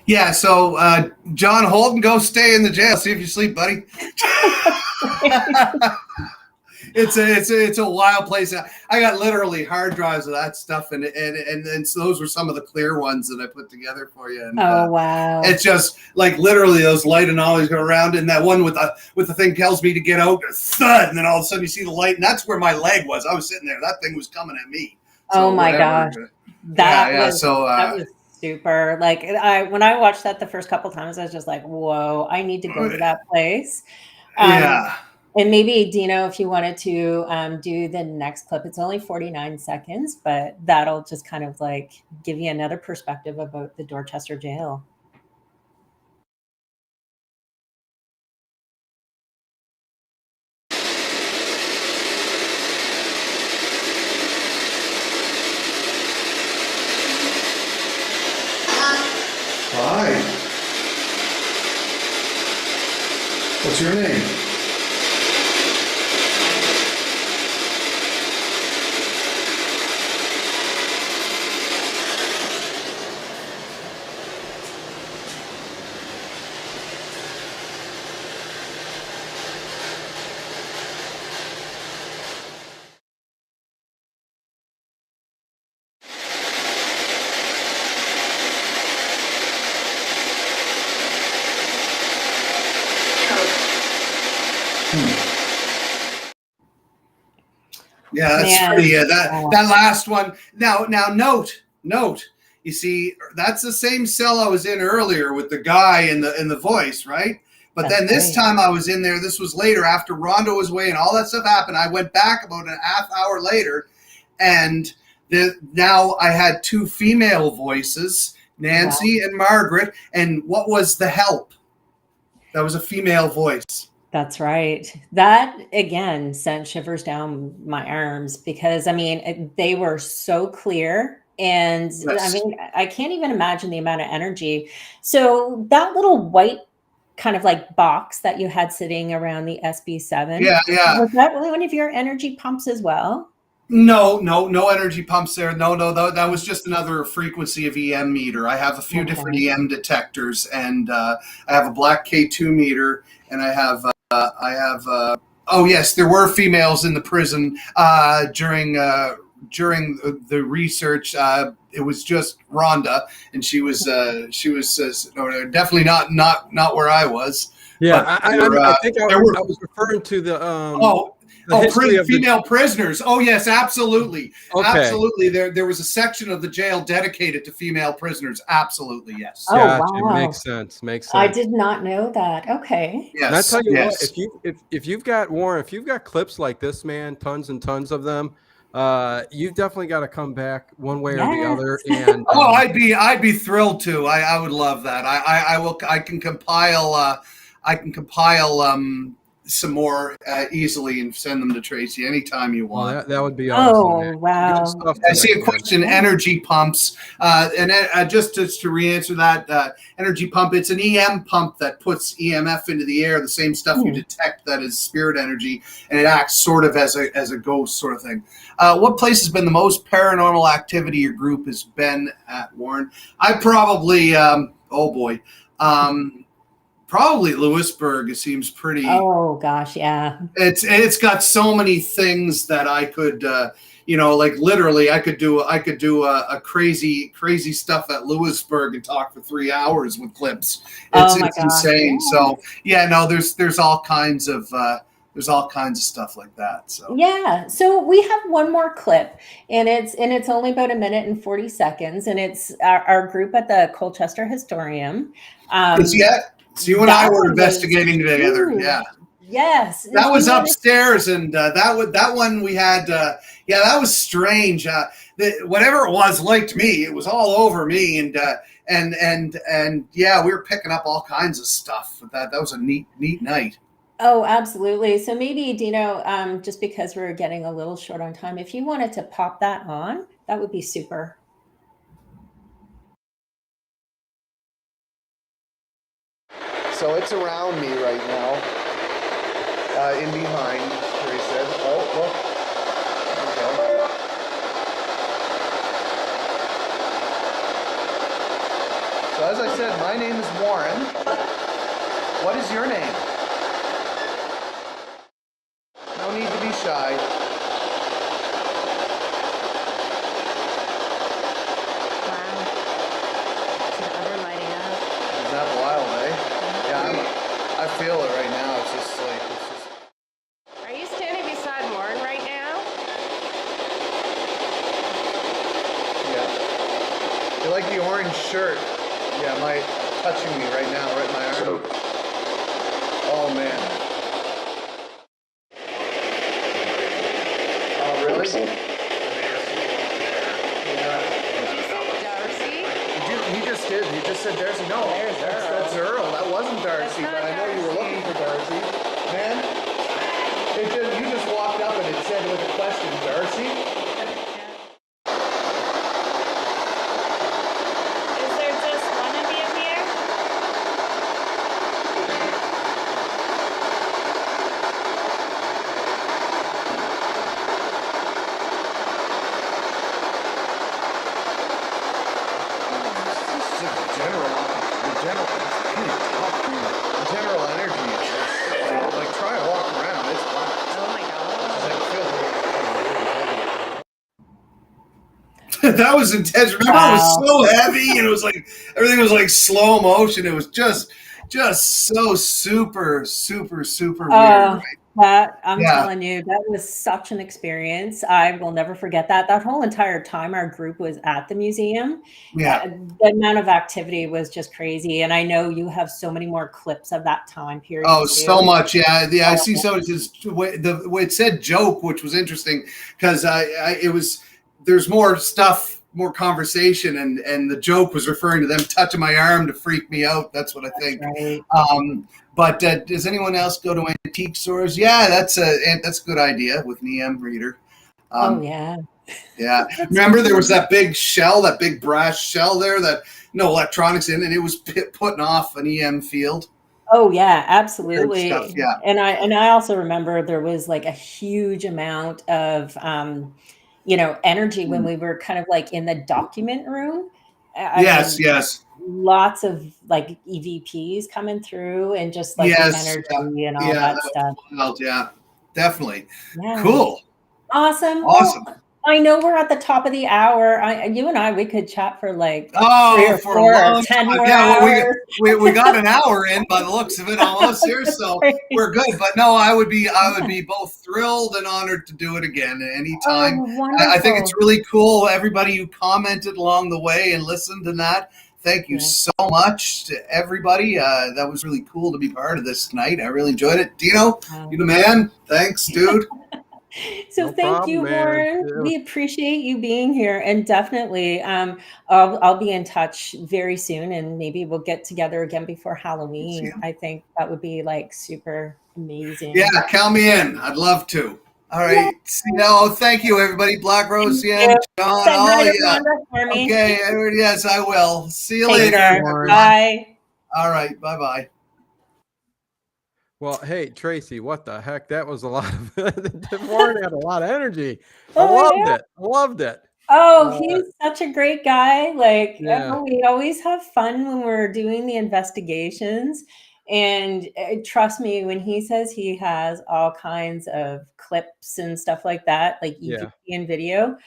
Yeah, so John Holden, go stay in the jail. See if you sleep, buddy. It's a wild place. I got literally hard drives of that stuff, and so those were some of the clear ones that I put together for you. And, wow! It's just like literally those light anomalies go around, and that one with the thing tells me to get out, thud, and then all of a sudden you see the light, and that's where my leg was. I was sitting there. That thing was coming at me. So oh my gosh, that was super. Like when I watched that the first couple times, I was just like, "Whoa, I need to go to that place." Yeah. And maybe, Dino, if you wanted to do the next clip, it's only 49 seconds, but that'll just kind of like give you another perspective about the Dorchester jail. Hi. What's your name? Yeah, that's pretty. That last one. Now, note. You see, that's the same cell I was in earlier with the guy in the voice, right? But then this time I was in there. This was later after Rhonda was away and all that stuff happened. I went back about a half hour later, and now I had two female voices, Nancy and Margaret. And what was the help? That was a female voice. That's right. That again sent shivers down my arms because I mean they were so clear, and I mean I can't even imagine the amount of energy. So that little white kind of like box that you had sitting around the SB7, was that really one of your energy pumps as well? No energy pumps there. No, that was just another frequency of EM meter. I have a few different EM detectors, and I have a black K2 meter, and I have oh yes, there were females in the prison during the research. It was just Rhonda, and she was definitely not where I was. Yeah, I think I was referring to the female prisoners. Oh yes, absolutely. Okay. Absolutely. There was a section of the jail dedicated to female prisoners. Absolutely, yes. Oh, gotcha. Wow. Makes sense. I did not know that. Okay. Yes. And I tell you what, if you've got Warren, if you've got clips like this, man, tons and tons of them, you've definitely got to come back one way or the other. And I'd be thrilled to. I would love that. I can compile some more easily and send them to Tracy anytime you Well, want. that would be awesome. Oh, man. wow. Good stuff I see a today, man. question, energy pumps. Just to re-answer that, energy pump, it's an EM pump that puts EMF into the air, the same stuff you detect that is spirit energy, and it acts sort of as a ghost sort of thing. What place has been the most paranormal activity your group has been at, Warren? I probably, probably Lewisburg. It seems pretty. Oh gosh, yeah. It's got so many things that I could, like literally, I could do a crazy stuff at Lewisburg and talk for 3 hours with clips. It's insane. Yeah. So yeah, no, there's all kinds of stuff like that. So Yeah. So we have one more clip, and it's only about a minute and 40 seconds, and it's our group at the Colchester Historium. So you and I were was investigating together. huge. Yeah. Yes. That was You wanna- upstairs, and that one we had. That was strange. Whatever it was liked me. It was all over me, and we were picking up all kinds of stuff. That was a neat night. Oh, absolutely. So maybe, Dino, just because we're getting a little short on time, if you wanted to pop that on, that would be super. So it's around me right now. In behind, where he said. Oh, look. There we go. So as I said, my name is Warren. What is your name? No need to be shy. Wow. Is the oven lighting up? Is that wild, eh? Yeah, I feel it right now. It's just. Are you standing beside Warren right now? Yeah. You like the orange shirt? Yeah, touching me right now, right in my arm. Oh man. Oh really? Yeah. Did you say Darcy? He just did. He just said Darcy. No, that's Earl. That wasn't Darcy, That's not but I know you were Darcy. looking for Darcy. Man, you just walked up and it said with a question, Darcy. Is there just one of you here? This is a general energy. It's just, like try to walk around. It's black. Oh my god. That was intense. Remember, it was so heavy, and it was like everything was like slow motion. It was just so super weird. Right? That I'm telling you, that was such an experience. I will never forget that. That whole entire time our group was at the museum, the amount of activity was just crazy. And I know you have so many more clips of that time period. Oh, too. so much. Yeah. I see. So the way it said joke, which was interesting because there's more stuff, more conversation, and the joke was referring to them touching my arm to freak me out. That's what I think. Right. But does anyone else go to antique stores? Yeah, that's a good idea with an EM reader. Yeah. Yeah. Remember there was that big shell, that big brass shell there that no electronics in, and it was putting off an EM field. Oh yeah, absolutely. Stuff, yeah. And I also remember there was like a huge amount of energy when we were kind of like in the document room. Yes. Lots of like EVPs coming through and just like the energy and all that stuff. Wild, yeah, definitely. Yeah. Cool. Awesome. Well, I know we're at the top of the hour. You and I, we could chat for like 3 or 4 or 10 more hours. We got an hour in by the looks of it almost here, so we're good. But no, I would be both thrilled and honored to do it again at any time. I think it's really cool. Everybody who commented along the way and listened to that, thank you so much to everybody. That was really cool to be part of this tonight. I really enjoyed it. Dino, you the man. Thanks, dude. So No thank problem, you, man. Warren. Yeah. We appreciate you being here, and definitely, I'll be in touch very soon, and maybe we'll get together again before Halloween. I think that would be like super amazing. Yeah, count me in. I'd love to. All Yeah. right. Thank you, everybody. Black Rose, Thank Ian, you. John. Say hi Oh, to yeah. Rhonda for me. Okay. Yes, I will. See you Take later, care. everyone. Bye. All right. Bye-bye. Well, hey, Tracy, what the heck? That was a lot of Warren had a lot of energy. I Oh, loved yeah. it. Loved it. Oh, he's such a great guy. Like, Yeah. we always have fun when we're doing the investigations. And trust me, when he says he has all kinds of clips and stuff like that, like Yeah. EVP and video,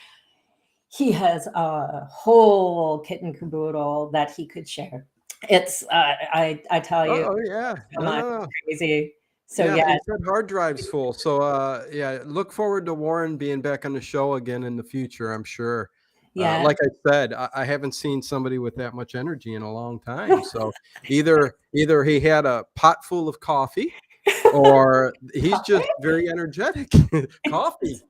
he has a whole kit and caboodle that he could share. It's, I tell you, Oh, yeah. so No, much no. crazy. So Yeah, yeah, he said hard drive's full. So yeah, look forward to Warren being back on the show again in the future, I'm sure. yeah. Like I said, I haven't seen somebody with that much energy in a long time. So either he had a pot full of coffee or he's just very energetic. Coffee.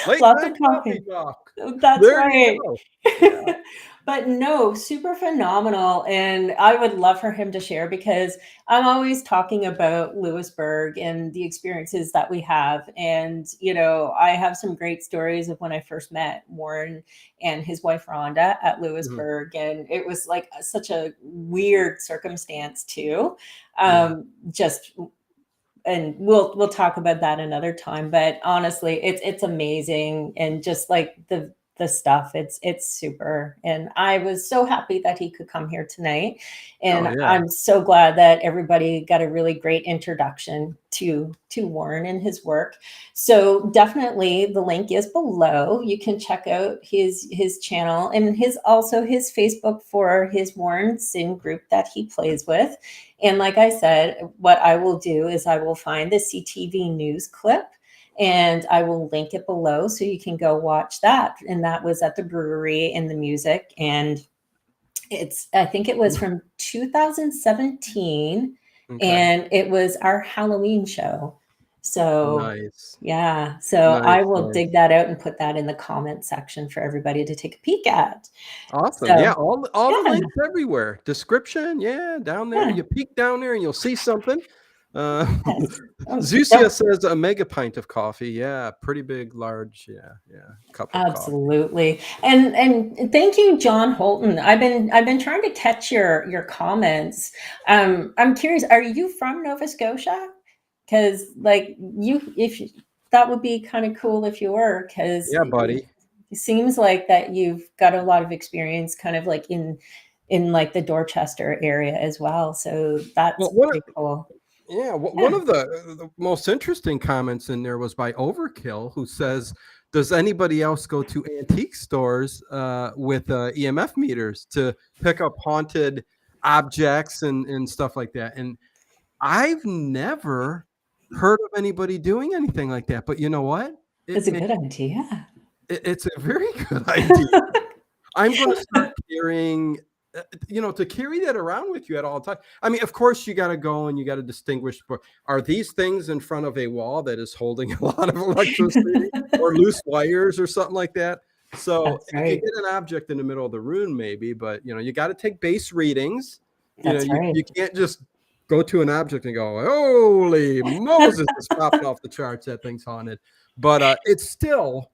Late Lots night of coffee. talk. That's There right. you go. Yeah. But no, super phenomenal. And I would love for him to share, because I'm always talking about Lewisburg and the experiences that we have. And, I have some great stories of when I first met Warren and his wife Rhonda at Lewisburg. And it was like such a weird circumstance too. Just and we'll talk about that another time, but honestly it's amazing, and just like the stuff, it's super, and I was so happy that he could come here tonight, and Oh, yeah. I'm so glad that everybody got a really great introduction to Warren and his work. So definitely the link is below. You can check out his channel and his Facebook for his Warren Sin group that he plays with. And like I said, what I will do is I will find the CTV news clip and I will link it below so you can go watch that. And that was at the brewery and the music. And I think it was from 2017. Okay. And it was our Halloween show. So Nice. yeah, so Nice, I will nice. dig that out and put that in the comment section for everybody to take a peek at. Awesome. So, Yeah, all the yeah. links everywhere. Description, yeah, down there. Yeah. You peek down there and you'll see something. Yes. Zucia says a mega pint of coffee. Yeah, pretty big, large. Yeah, cup of coffee. Absolutely. And thank you, John Holton. I've been trying to catch your comments. I'm curious, are you from Nova Scotia? Because like that would be kind of cool if you were, because Yeah, buddy. it seems like that you've got a lot of experience kind of like in like the Dorchester area as well. So that's pretty cool. Yeah, one of the most interesting comments in there was by Overkill, who says, does anybody else go to antique stores with EMF meters to pick up haunted objects and stuff like that? And I've never heard of anybody doing anything like that. But you know what? It's a good idea. It's a very good idea. I'm going to start carrying, to carry that around with you at all times. I mean, of course, you got to go and you got to distinguish. Are these things in front of a wall that is holding a lot of electricity or loose wires or something like that? So if you get an object in the middle of the room, maybe, but you got to take base readings. You can't just go to an object and go, holy Moses, it's popping off the charts. That thing's haunted. But it's still,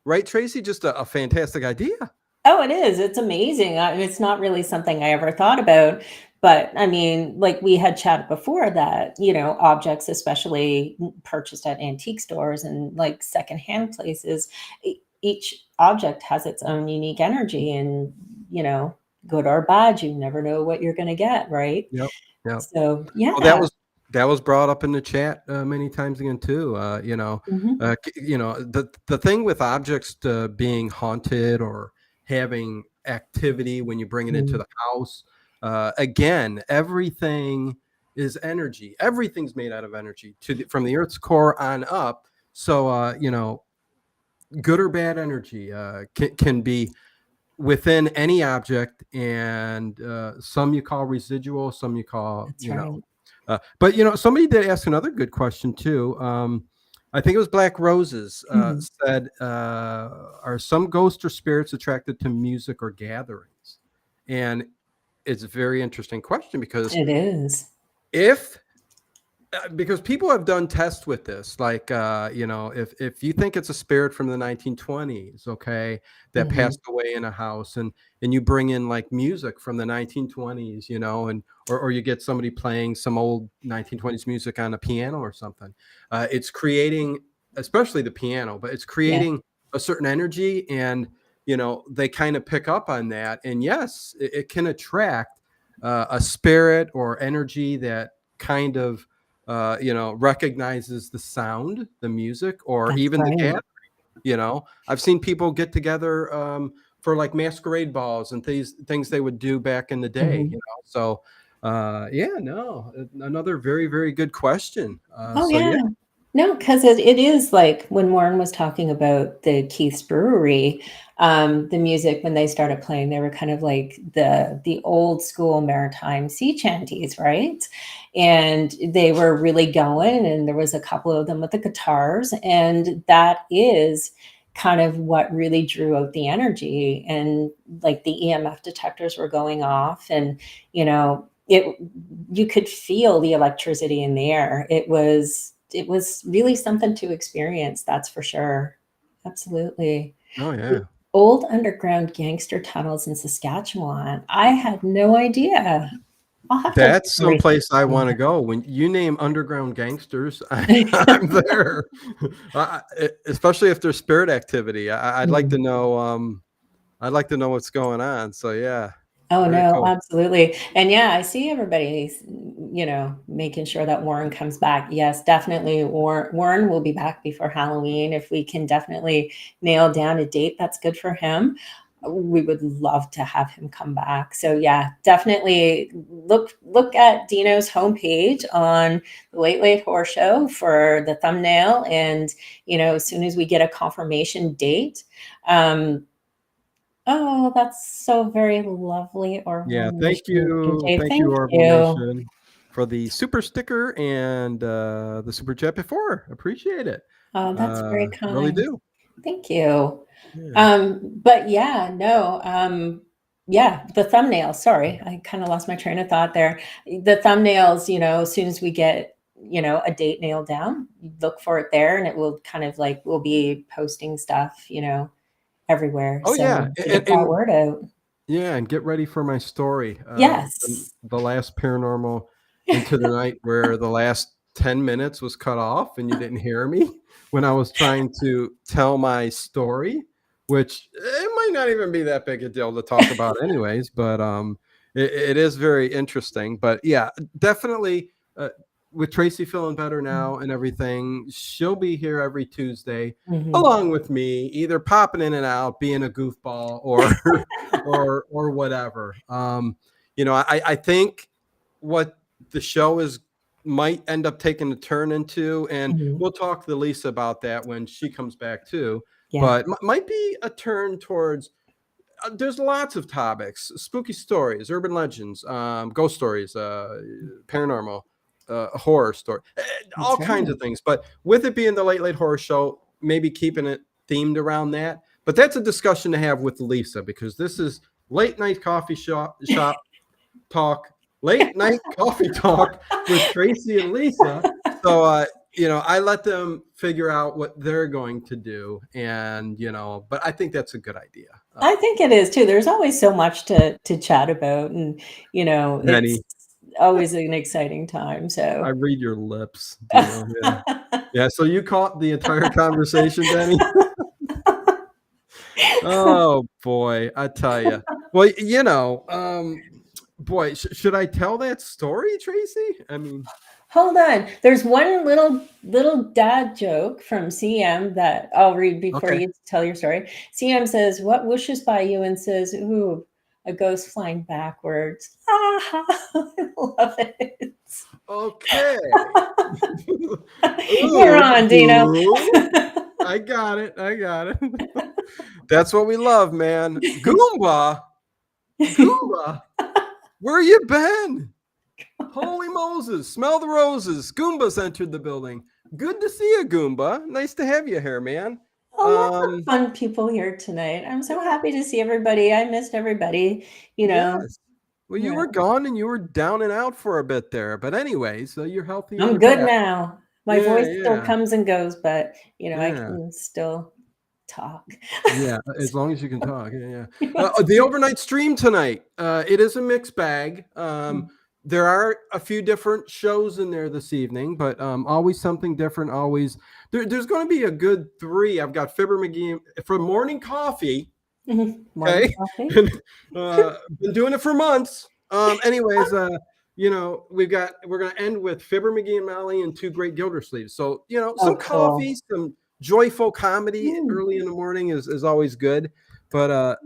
right, Tracy, just a fantastic idea. Oh, it is. It's amazing. It's not really something I ever thought about. But I mean, like we had chatted before that, objects, especially purchased at antique stores and like secondhand places, each object has its own unique energy, and, good or bad, you never know what you're going to get. Right. Yep. So, yeah. Well, that was brought up in the chat many times again too. The thing with objects being haunted or having activity when you bring it into the house, again, everything is energy. Everything's made out of energy from the Earth's core on up. So good or bad energy can be within any object, and some you call residual, some you call, That's right. but somebody did ask another good question too. I think it was Black Roses, Mhm. said, are some ghosts or spirits attracted to music or gatherings? And it's a very interesting question because It is. if because people have done tests with this, like if you think it's a spirit from the 1920s, okay, that Mhm. passed away in a house, and you bring in like music from the 1920s, and or you get somebody playing some old 1920s music on a piano or something, it's creating, especially the piano, but it's Yeah. creating a certain energy, and they kind of pick up on that, and yes, it can attract a spirit or energy that kind of recognizes the sound, the music, or That's even the right. gathering. I've seen people get together for like masquerade balls and things they would do back in the day. Mhm. So yeah, no, another very, very good question. Oh, So yeah, yeah. No, because it is like when Warren was talking about the Keith's Brewery, the music when they started playing, they were kind of like the old school maritime sea chanties, right? And they were really going, and there was a couple of them with the guitars, and that is kind of what really drew out the energy. And like the EMF detectors were going off, and it you could feel the electricity in the air. It was really something to experience, that's for sure. Absolutely. oh yeah. Old underground gangster tunnels in Saskatchewan. I had no idea. I'll have to That's research someplace I on want to go. When you name underground gangsters, I'm that. there. Especially if there's spirit activity. I'd like to Mhm. know. I'd like to know what's going on. So yeah, Oh, very no, cool. absolutely. And yeah, I see everybody's, making sure that Warren comes back. Yes, definitely. Warren will be back before Halloween. If we can definitely nail down a date that's good for him, we would love to have him come back. So yeah, definitely look at Dino's homepage on the Late Late Horror Show for the thumbnail. And, as soon as we get a confirmation date, um, oh, that's so very lovely, Yeah, Orville AJ. thank you, Thank Orville you. Nation, for the super sticker and the super chat before. Appreciate it. Oh, that's very Really kind. do. Thank you. Yeah. But yeah, no, yeah, the thumbnail. Sorry, I kind of lost my train of thought there. The thumbnails, as soon as we get, a date nailed down, you look for it there, and it will kind of like we'll be posting stuff, everywhere. Oh So yeah, to get that word out. yeah, and get ready for my story. Yes. The last paranormal into the night, where the last 10 minutes was cut off and you didn't hear me when I was trying to tell my story, which it might not even be that big a deal to talk about anyways, but it is very interesting. But yeah, definitely, with Tracy feeling better now and everything, she'll be here every Tuesday Mhm. along with me, either popping in and out, being a goofball, or or whatever. I think what the show is might end up taking a turn into, and Mhm. we'll talk to Lisa about that when she comes back too. Yeah. But might be a turn towards. There's lots of topics: spooky stories, urban legends, ghost stories, paranormal, horror story, all That's kinds right. of things. But with it being the Late Late Horror Show, maybe keeping it themed around that. But that's a discussion to have with Lisa, because this is late night coffee shop talk, late night coffee talk with Tracy and Lisa. So I let them figure out what they're going to do, and but I think that's a good idea. I think it is too. There's always so much to chat about, and it's Jenny, always an exciting time. I So read your lips, Dino. Yeah, yeah. So you caught the entire conversation, Jenny. Oh boy, I tell you. Well, boy, should I tell that story, Tracy? I mean, hold on. There's one little dad joke from CM that I'll read before okay. you tell your story. CM says, "What whooshes by you and says, ooh, a ghost flying backwards." Ah, I love it. Okay. You're Ooh, on, Dino. boo. I got it. I got it. That's what we love, man. Goomba. Goomba. Where you been? Holy Moses. Smell the roses. Goombas entered the building. Good to see you, Goomba. Nice to have you here, man. Oh, lots of fun people here tonight. I'm so happy to see everybody. I missed everybody, you know. Yes. Well, you were gone and you were down and out for a bit there. But anyway, so you're healthy. And I'm you're good back. now. My voice still comes and goes, but I Yeah. can still talk. Yeah, as long as you can talk. Yeah. The overnight stream tonight. It is a mixed bag. There are a few different shows in there this evening, but always something different. Always there's going to be a good 3. I've got Fibber McGee for morning coffee. Morning Okay, been doing it for months. Anyways, we're going to end with Fibber McGee and Molly and 2 great Gildersleeves. So some coffee, some joyful comedy early in the morning is always good. But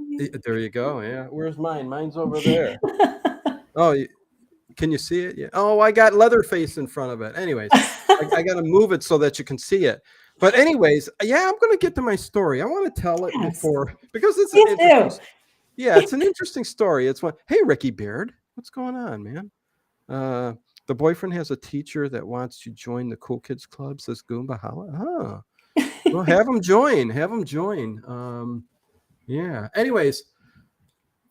there you go. Yeah, where's mine? Mine's over there. Oh. Can you see it? Yeah. Oh, I got Leatherface in front of it. Anyways, I got to move it so that you can see it. But anyways, yeah, I'm going to get to my story. I want to tell it before because it's an interesting. Yeah, it's an interesting story. It's one. Hey, Ricky Beard, what's going on, man? The boyfriend has a teacher that wants to join the Cool Kids Club. Says Goomba Holla. Well, have him join. Have him join. Yeah. Anyways.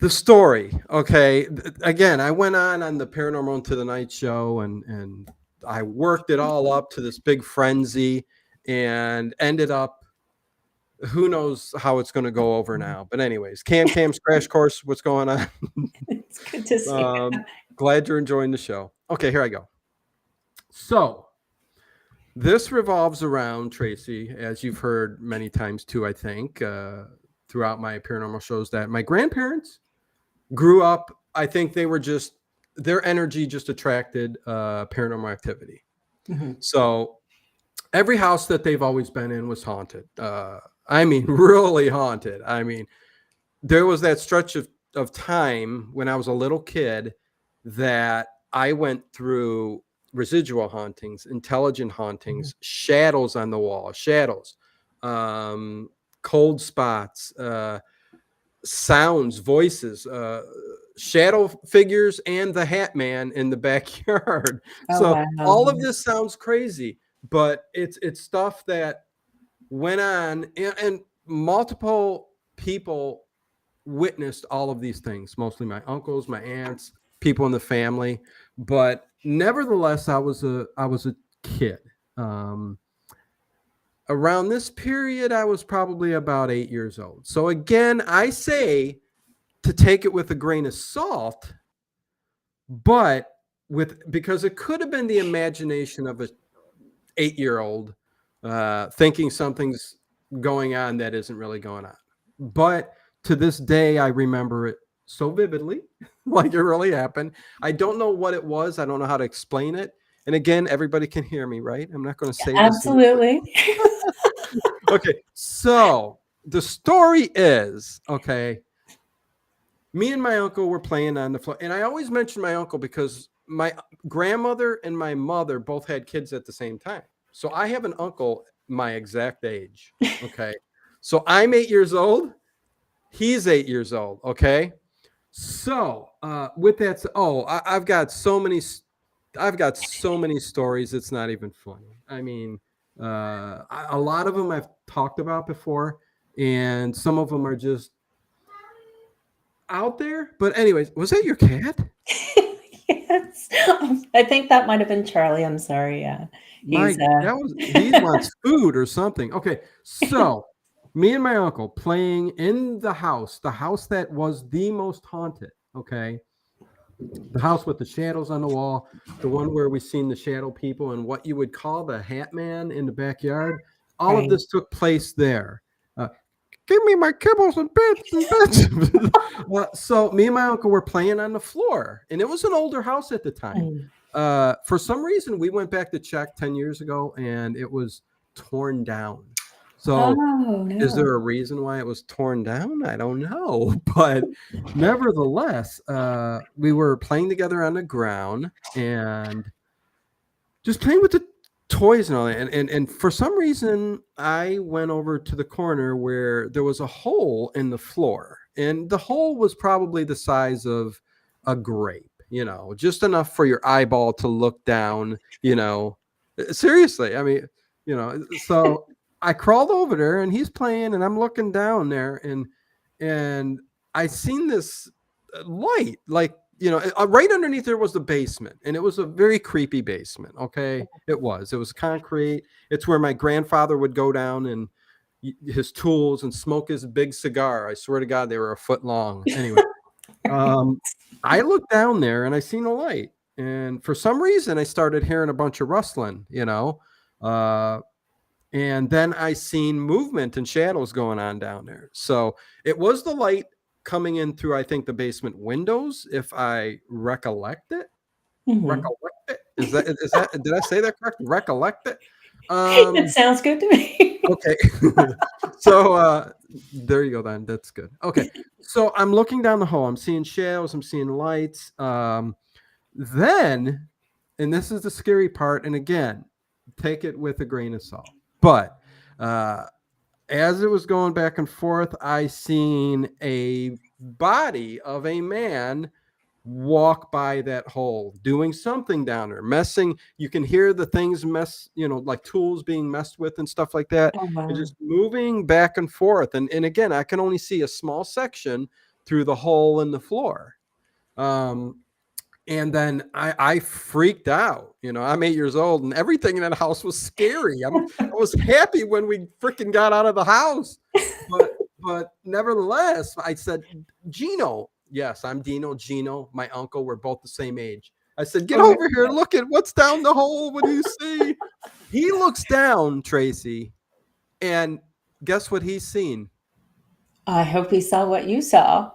The story, okay. Again, I went on the Paranormal Into the Night show, and I worked it all up to this big frenzy, and ended up, who knows how it's going to go over now. But anyways, Cam's Crash Course, what's going on? It's good to see you. Glad you're enjoying the show. Okay, here I go. So this revolves around, Tracy, as you've heard many times too, I think, throughout my paranormal shows, that my grandparents grew up, I think they were their energy just attracted paranormal activity. So every house that they've always been in was haunted. I mean, really haunted. I mean, there was that stretch of time when I was a little kid that I went through residual hauntings, intelligent hauntings, shadows on the wall, cold spots, sounds, voices, shadow figures, and the Hat Man in the backyard. All of this sounds crazy, but it's stuff that went on, and multiple people witnessed all of these things, mostly my uncles, my aunts, people in the family. But nevertheless, I was a kid. Around this period, I was probably about 8 years old. So again, I say to take it with a grain of salt, but because it could have been the imagination of a 8-year-old thinking something's going on that isn't really going on. But to this day, I remember it so vividly, like it really happened. I don't know what it was. I don't know how to explain it. And again, everybody can hear me, right? I'm not going to say absolutely. Okay, so the story is, okay, me and my uncle were playing on the floor. And I always mention my uncle because my grandmother and my mother both had kids at the same time. So I have an uncle my exact age, okay? So I'm 8 years old. He's 8 years old, okay? So with that, I've got so many stories. It's not even funny. I mean, a lot of them I've talked about before, and some of them are just out there. But anyways, was that your cat? Yes, I think that might have been Charlie. I'm sorry. Yeah, he wants food or something. Okay, so me and my uncle playing in the house that was the most haunted. Okay. The house with the shadows on the wall, the one where we seen the shadow people and what you would call the Hat Man in the backyard. All of this took place there. Give me my kibbles and bits. So me and my uncle were playing on the floor, and it was an older house at the time. For some reason, we went back to check 10 years ago, and it was torn down. So is there a reason why it was torn down? I don't know. But nevertheless, we were playing together on the ground and just playing with the toys and all that. And for some reason, I went over to the corner where there was a hole in the floor. And the hole was probably the size of a grape, just enough for your eyeball to look down, Seriously, I mean, So I crawled over there and he's playing and I'm looking down there and I seen this light, like, right underneath there was the basement, and it was a very creepy basement. Okay. It was concrete. It's where my grandfather would go down and his tools and smoke his big cigar. I swear to God, they were a foot long. Anyway, I looked down there and I seen a light, and for some reason I started hearing a bunch of rustling, and then I seen movement and shadows going on down there. So it was the light coming in through, I think, the basement windows, if I recollect it. Recollect it? Is that did I say that correct? Recollect it? It sounds good to me. Okay. So there you go then. That's good. Okay. So I'm looking down the hall. I'm seeing shadows. I'm seeing lights. Then, and this is the scary part, and again, take it with a grain of salt. But as it was going back and forth, I seen a body of a man walk by that hole, doing something down there, messing. You can hear the things mess, like tools being messed with and stuff like that. Oh, wow. And just moving back and forth. And again, I can only see a small section through the hole in the floor. And then I freaked out. I'm 8 years old, and everything in that house was scary. I was happy when we freaking got out of the house, but nevertheless, I said, Gino. Yes, I'm Dino. Gino, my uncle. We're both the same age. I said, get over here. Look at what's down the hole. What do you see? He looks down, Tracy, and guess what he's seen? I hope he saw what you saw.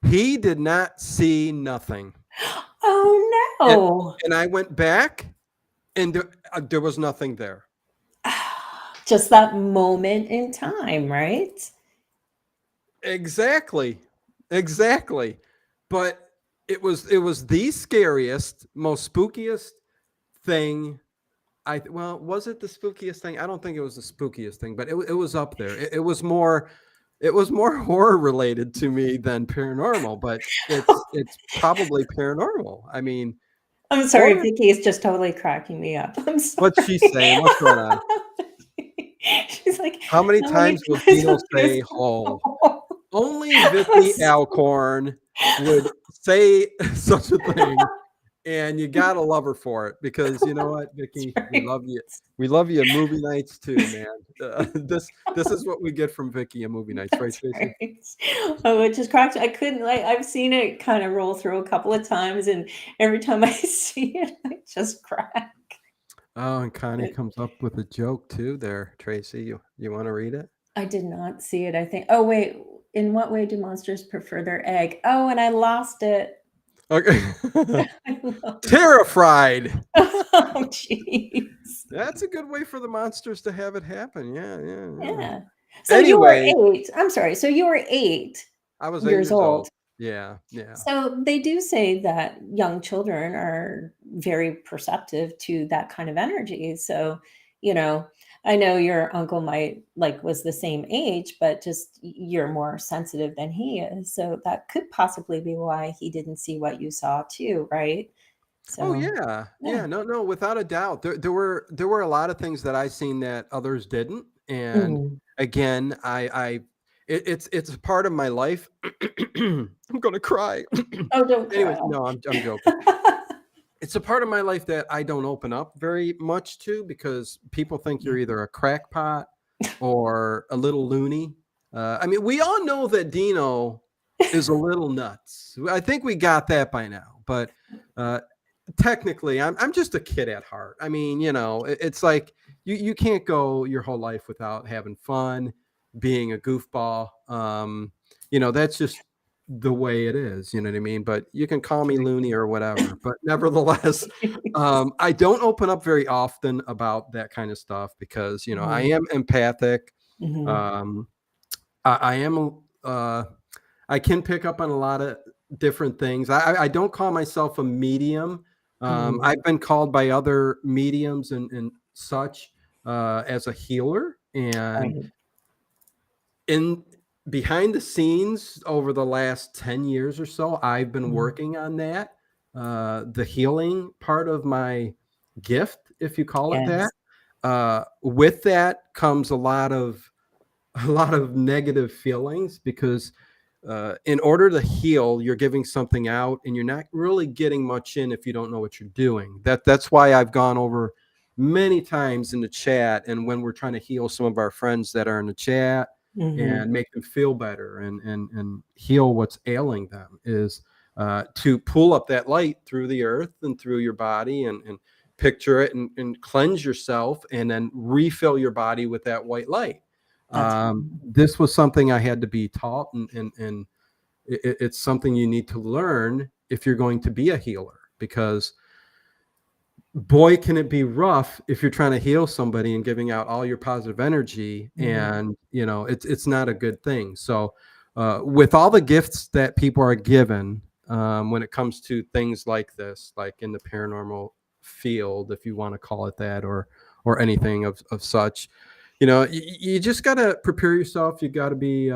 He did not see nothing. Oh, no. And I went back, and there was nothing there. Just that moment in time, right? Exactly. But it was the scariest, most spookiest thing. Was it the spookiest thing? I don't think it was the spookiest thing, but it was up there. It was more horror related to me than paranormal, but it's probably paranormal. I mean, I'm sorry, Vicky is just totally cracking me up. I'm sorry. What's she saying? What's going on? She's like, how many times will Dino say hole? Only Vicky Alcorn would say such a thing, and you gotta love her for it, because you know what, Vicky, we love you. We love you at movie nights too, man. This is what we get from Vicky at movie nights, right, Tracy? Right. Oh, it just cracked. I couldn't, I've seen it kind of roll through a couple of times, and every time I see it, I just crack. Oh, and Connie comes up with a joke too there, Tracy. You want to read it? I did not see it, I think. Oh, wait. In what way do monsters prefer their egg? Oh, and I lost it. Okay. Terrified. Oh, jeez. That's a good way for the monsters to have it happen. Yeah. So anyway, you were 8. I'm sorry. So you were 8. I was 8 years old. Yeah. So they do say that young children are very perceptive to that kind of energy. So, I know your uncle was the same age, but just you're more sensitive than he is. So that could possibly be why he didn't see what you saw too, right? So, yeah. No, without a doubt. There were a lot of things that I seen that others didn't. And again, it's a part of my life. I'm gonna cry. Oh, don't Anyway, cry. no, I'm joking. It's a part of my life that I don't open up very much to, because people think you're either a crackpot or a little loony. I mean, we all know that Dino is a little nuts. I think we got that by now. But technically, I'm just a kid at heart. I mean, it's like you can't go your whole life without having fun, being a goofball. That's just the way it is, you know what I mean? But you can call me loony or whatever. But nevertheless, I don't open up very often about that kind of stuff, because I am empathic. I am I can pick up on a lot of different things. I don't call myself a medium. I've been called by other mediums and such as a healer, and in behind the scenes over the last 10 years or so, I've been working on that, the healing part of my gift, if you call it that. with that comes a lot of negative feelings, because in order to heal, you're giving something out, and you're not really getting much in if you don't know what you're doing. That's why I've gone over many times in the chat, and when we're trying to heal some of our friends that are in the chat and make them feel better and heal what's ailing them, is to pull up that light through the earth and through your body, and picture it, and cleanse yourself, and then refill your body with that white light. This was something I had to be taught, and it's something you need to learn if you're going to be a healer, because boy, can it be rough if you're trying to heal somebody and giving out all your positive energy, and it's not a good thing. So with all the gifts that people are given, when it comes to things like this, like in the paranormal field, if you want to call it that, or anything of such, you just got to prepare yourself. You got to be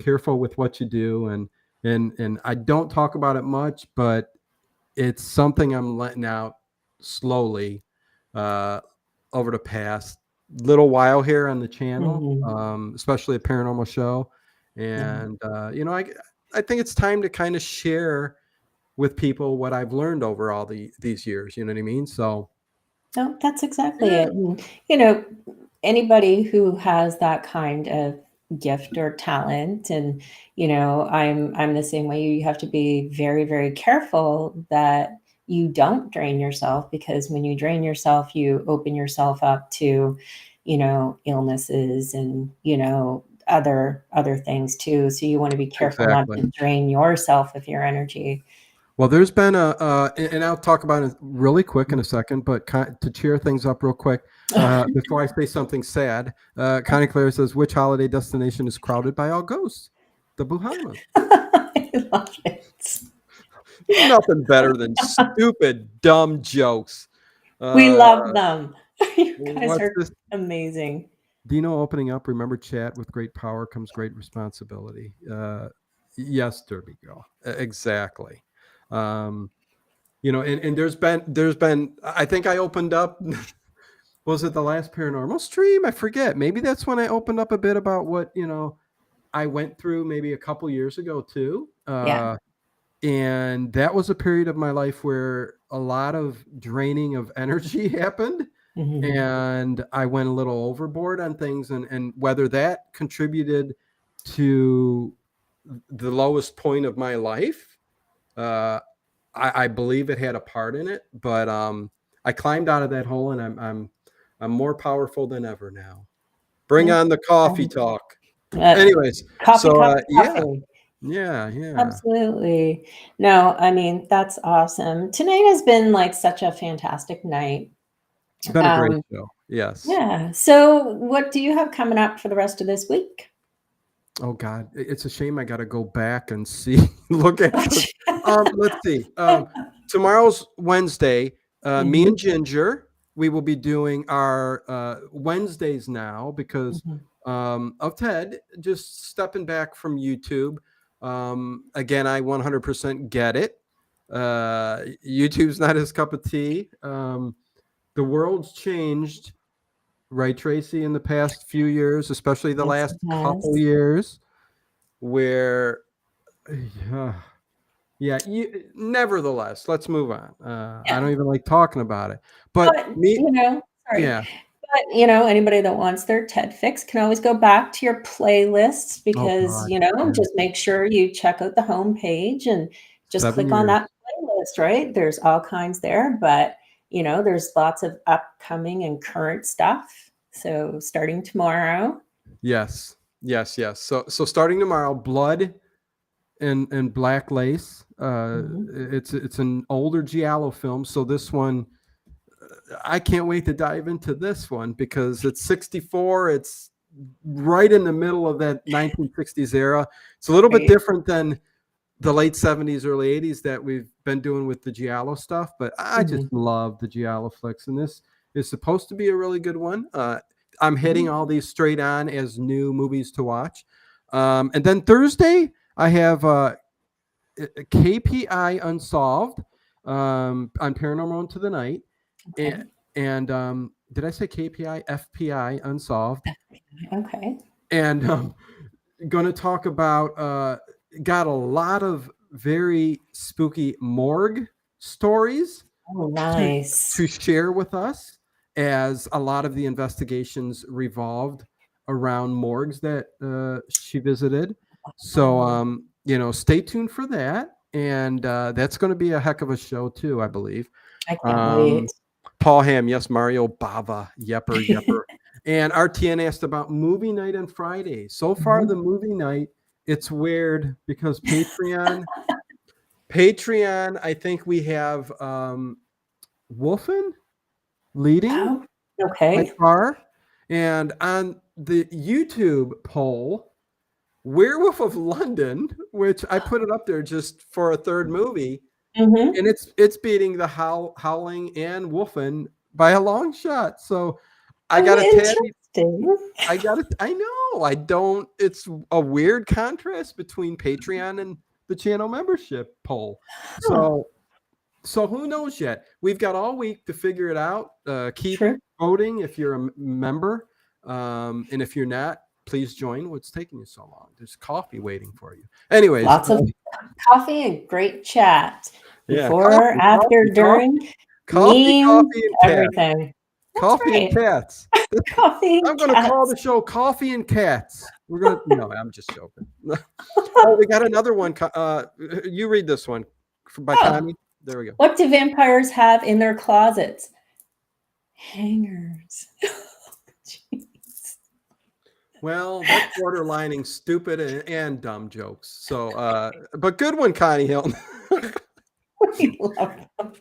careful with what you do. And I don't talk about it much, but it's something I'm letting out slowly over the past little while here on the channel, especially a paranormal show. And, I think it's time to kind of share with people what I've learned over all these years. You know what I mean? So. No, that's exactly it. And, anybody who has that kind of gift or talent, and I'm the same way. You have to be very, very careful that you don't drain yourself, because when you drain yourself, you open yourself up to illnesses and other things too. So you want to be careful not to drain yourself of your energy. Well, there's been and I'll talk about it really quick in a second, but to cheer things up real quick, before I say something sad, Connie Claire says, which holiday destination is crowded by all ghosts? The Bahamas. I love it. There's nothing better than stupid, dumb jokes. We love them. You guys are amazing. Dino opening up, remember chat, with great power comes great responsibility. Yes, Derby Girl. Exactly. And there's been, I think I opened up, was it the last paranormal stream? I forget. Maybe that's when I opened up a bit about what, I went through maybe a couple years ago too. Yeah. And that was a period of my life where a lot of draining of energy happened. And I went a little overboard on things, and whether that contributed to the lowest point of my life, I believe it had a part in it, but I climbed out of that hole, and I'm more powerful than ever now. Bring on the coffee talk. Anyways, coffee. Yeah. Absolutely. No, I mean, that's awesome. Tonight has been like such a fantastic night. It's been a great show. Yes. Yeah. So what do you have coming up for the rest of this week? Oh God, it's a shame I got to go back and see. Look at this. Let's see. Tomorrow's Wednesday. Me and Ginger, we will be doing our Wednesdays now because of Ted just stepping back from YouTube. Again, I 100% get it. YouTube's not his cup of tea. The world's changed. Right, Tracy, in the past few years, especially the last couple years, where, nevertheless, let's move on. I don't even like talking about it. But anybody that wants their TED fix can always go back to your playlists, because, just make sure you check out the homepage and just click on that playlist, right? There's all kinds there, but there's lots of upcoming and current stuff. So starting tomorrow. Yes. So starting tomorrow, Blood and Black Lace. It's an older giallo film. So this one, I can't wait to dive into this one because it's 64. It's right in the middle of that 1960s era. It's a little bit different than the late 70s, early 80s that we've been doing with the giallo stuff, but I just love the giallo flicks, and this is supposed to be a really good one. I'm hitting all these straight on as new movies to watch. And then Thursday, I have KPI Unsolved on Paranormal Into the Night. And did I say KPI? FPI Unsolved. Okay. And going to talk about, got a lot of very spooky morgue stories Oh, nice. to share with us, as a lot of the investigations revolved around morgues that she visited. So, stay tuned for that. And that's going to be a heck of a show too, I believe. I can't wait. Paul Ham, yes, Mario Bava, yepper. And RTN asked about movie night on Friday. So far, the movie night, it's weird because Patreon, I think we have Wolfen leading Oh, by okay. far. And on the YouTube poll, Werewolf of London, which I put it up there just for a third movie, Mm-hmm. and it's beating the Howling and Wolfen by a long shot. So I got a tad. Interesting. I know. I don't. It's a weird contrast between Patreon and the channel membership poll. So who knows yet? We've got all week to figure it out. Keep True. voting if you're a member, and if you're not, please join. What's taking you so long? There's coffee waiting for you. Anyways, Lots of coffee and great chat. yeah, Before, coffee, after, coffee, during, coffee, memes, and cats. everything. That's Coffee right. and cats. Coffee and I'm going to call the cats. show Coffee and Cats. We're going to, no, I'm just joking. Oh, we got another one. You read this one by Oh. Connie. There we go. What do vampires have in their closets? Hangers. Jeez. Well, that's borderlining stupid and dumb jokes. So, but good one, Connie Hilton. We love them.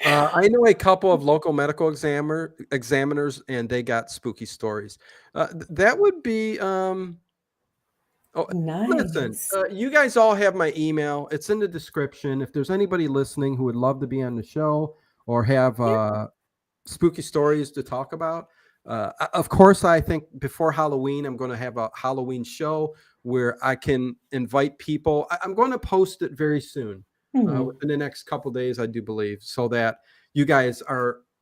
I know a couple of local medical examiners, and they got spooky stories. That would be. Listen, Nice. you guys all have my email. It's in the description. If there's anybody listening who would love to be on the show or have spooky stories to talk about, of course, I think before Halloween, I'm going to have a Halloween show where I can invite people. I'm going to post it very soon, within the next couple days, I do believe, so that you guys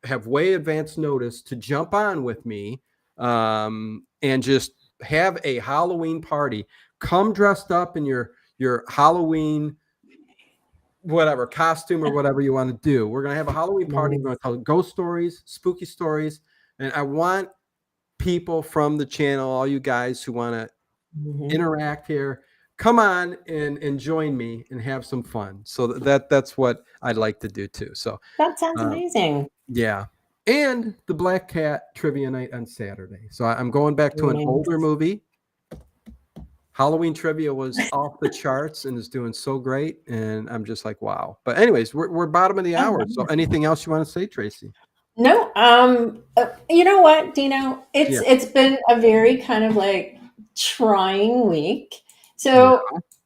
have way advanced notice to jump on with me, and just have a Halloween party. Come dressed up in your Halloween whatever costume or whatever you want to do. We're going to have a Halloween party. We're going to tell ghost stories, spooky stories, and I want people from the channel, all you guys who want to interact here, come on and join me and have some fun. So that's what I'd like to do too. So That sounds amazing. yeah. And the Black Cat trivia night on Saturday. So I'm going back to an older movie. Halloween trivia was off the charts and is doing so great. And I'm just like, wow. But anyways, we're bottom of the hour. So anything else you want to say, Tracy? No, you know what, Dino? It's been a very kind of like trying week. So,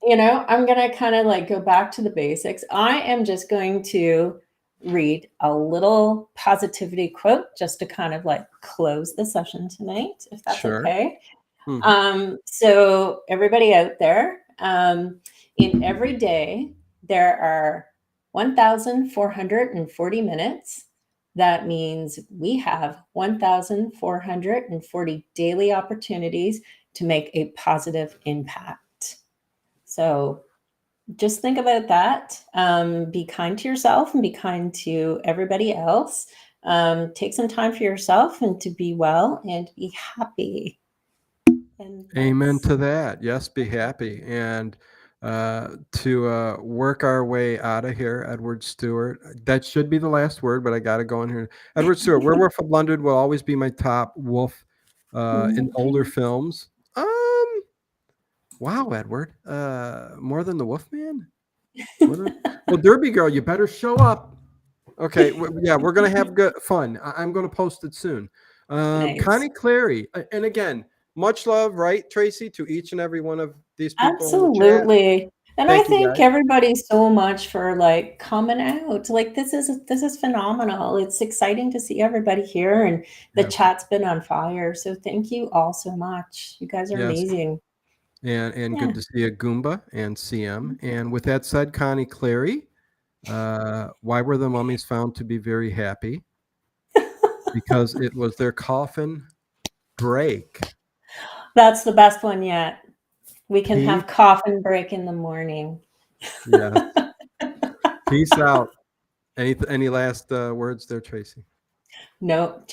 I'm gonna kind of like go back to the basics. I am just going to read a little positivity quote just to kind of like close the session tonight, if that's okay. So everybody out there, in every day, there are 1,440 minutes. That means we have 1,440 daily opportunities to make a positive impact. So just think about that. Be kind to yourself and be kind to everybody else. Take some time for yourself and to be well and be happy. And amen to that. Yes, be happy. And to work our way out of here, Edward Stewart. That should be the last word, but I got to go in here. Edward Stewart, Werewolf of London will always be my top wolf in older films. Wow, Edward. More than the Wolfman? Well, Derby Girl, you better show up. Okay, we're going to have good fun. I'm going to post it soon. Nice. Connie Clary. And again, much love, right, Tracy, to each and every one of these people. Absolutely. And Thank I thank guys. everybody so much for like coming out. Like this is phenomenal. It's exciting to see everybody here, and the chat's been on fire. So thank you all so much. You guys are amazing. And good to see you, Goomba and CM. And with that said, Connie Clary, why were the mummies found to be very happy? because it was their coffin break. That's the best one yet. We can have coffin break in the morning. Yeah. Peace out. Any last words there, Tracy? Nope.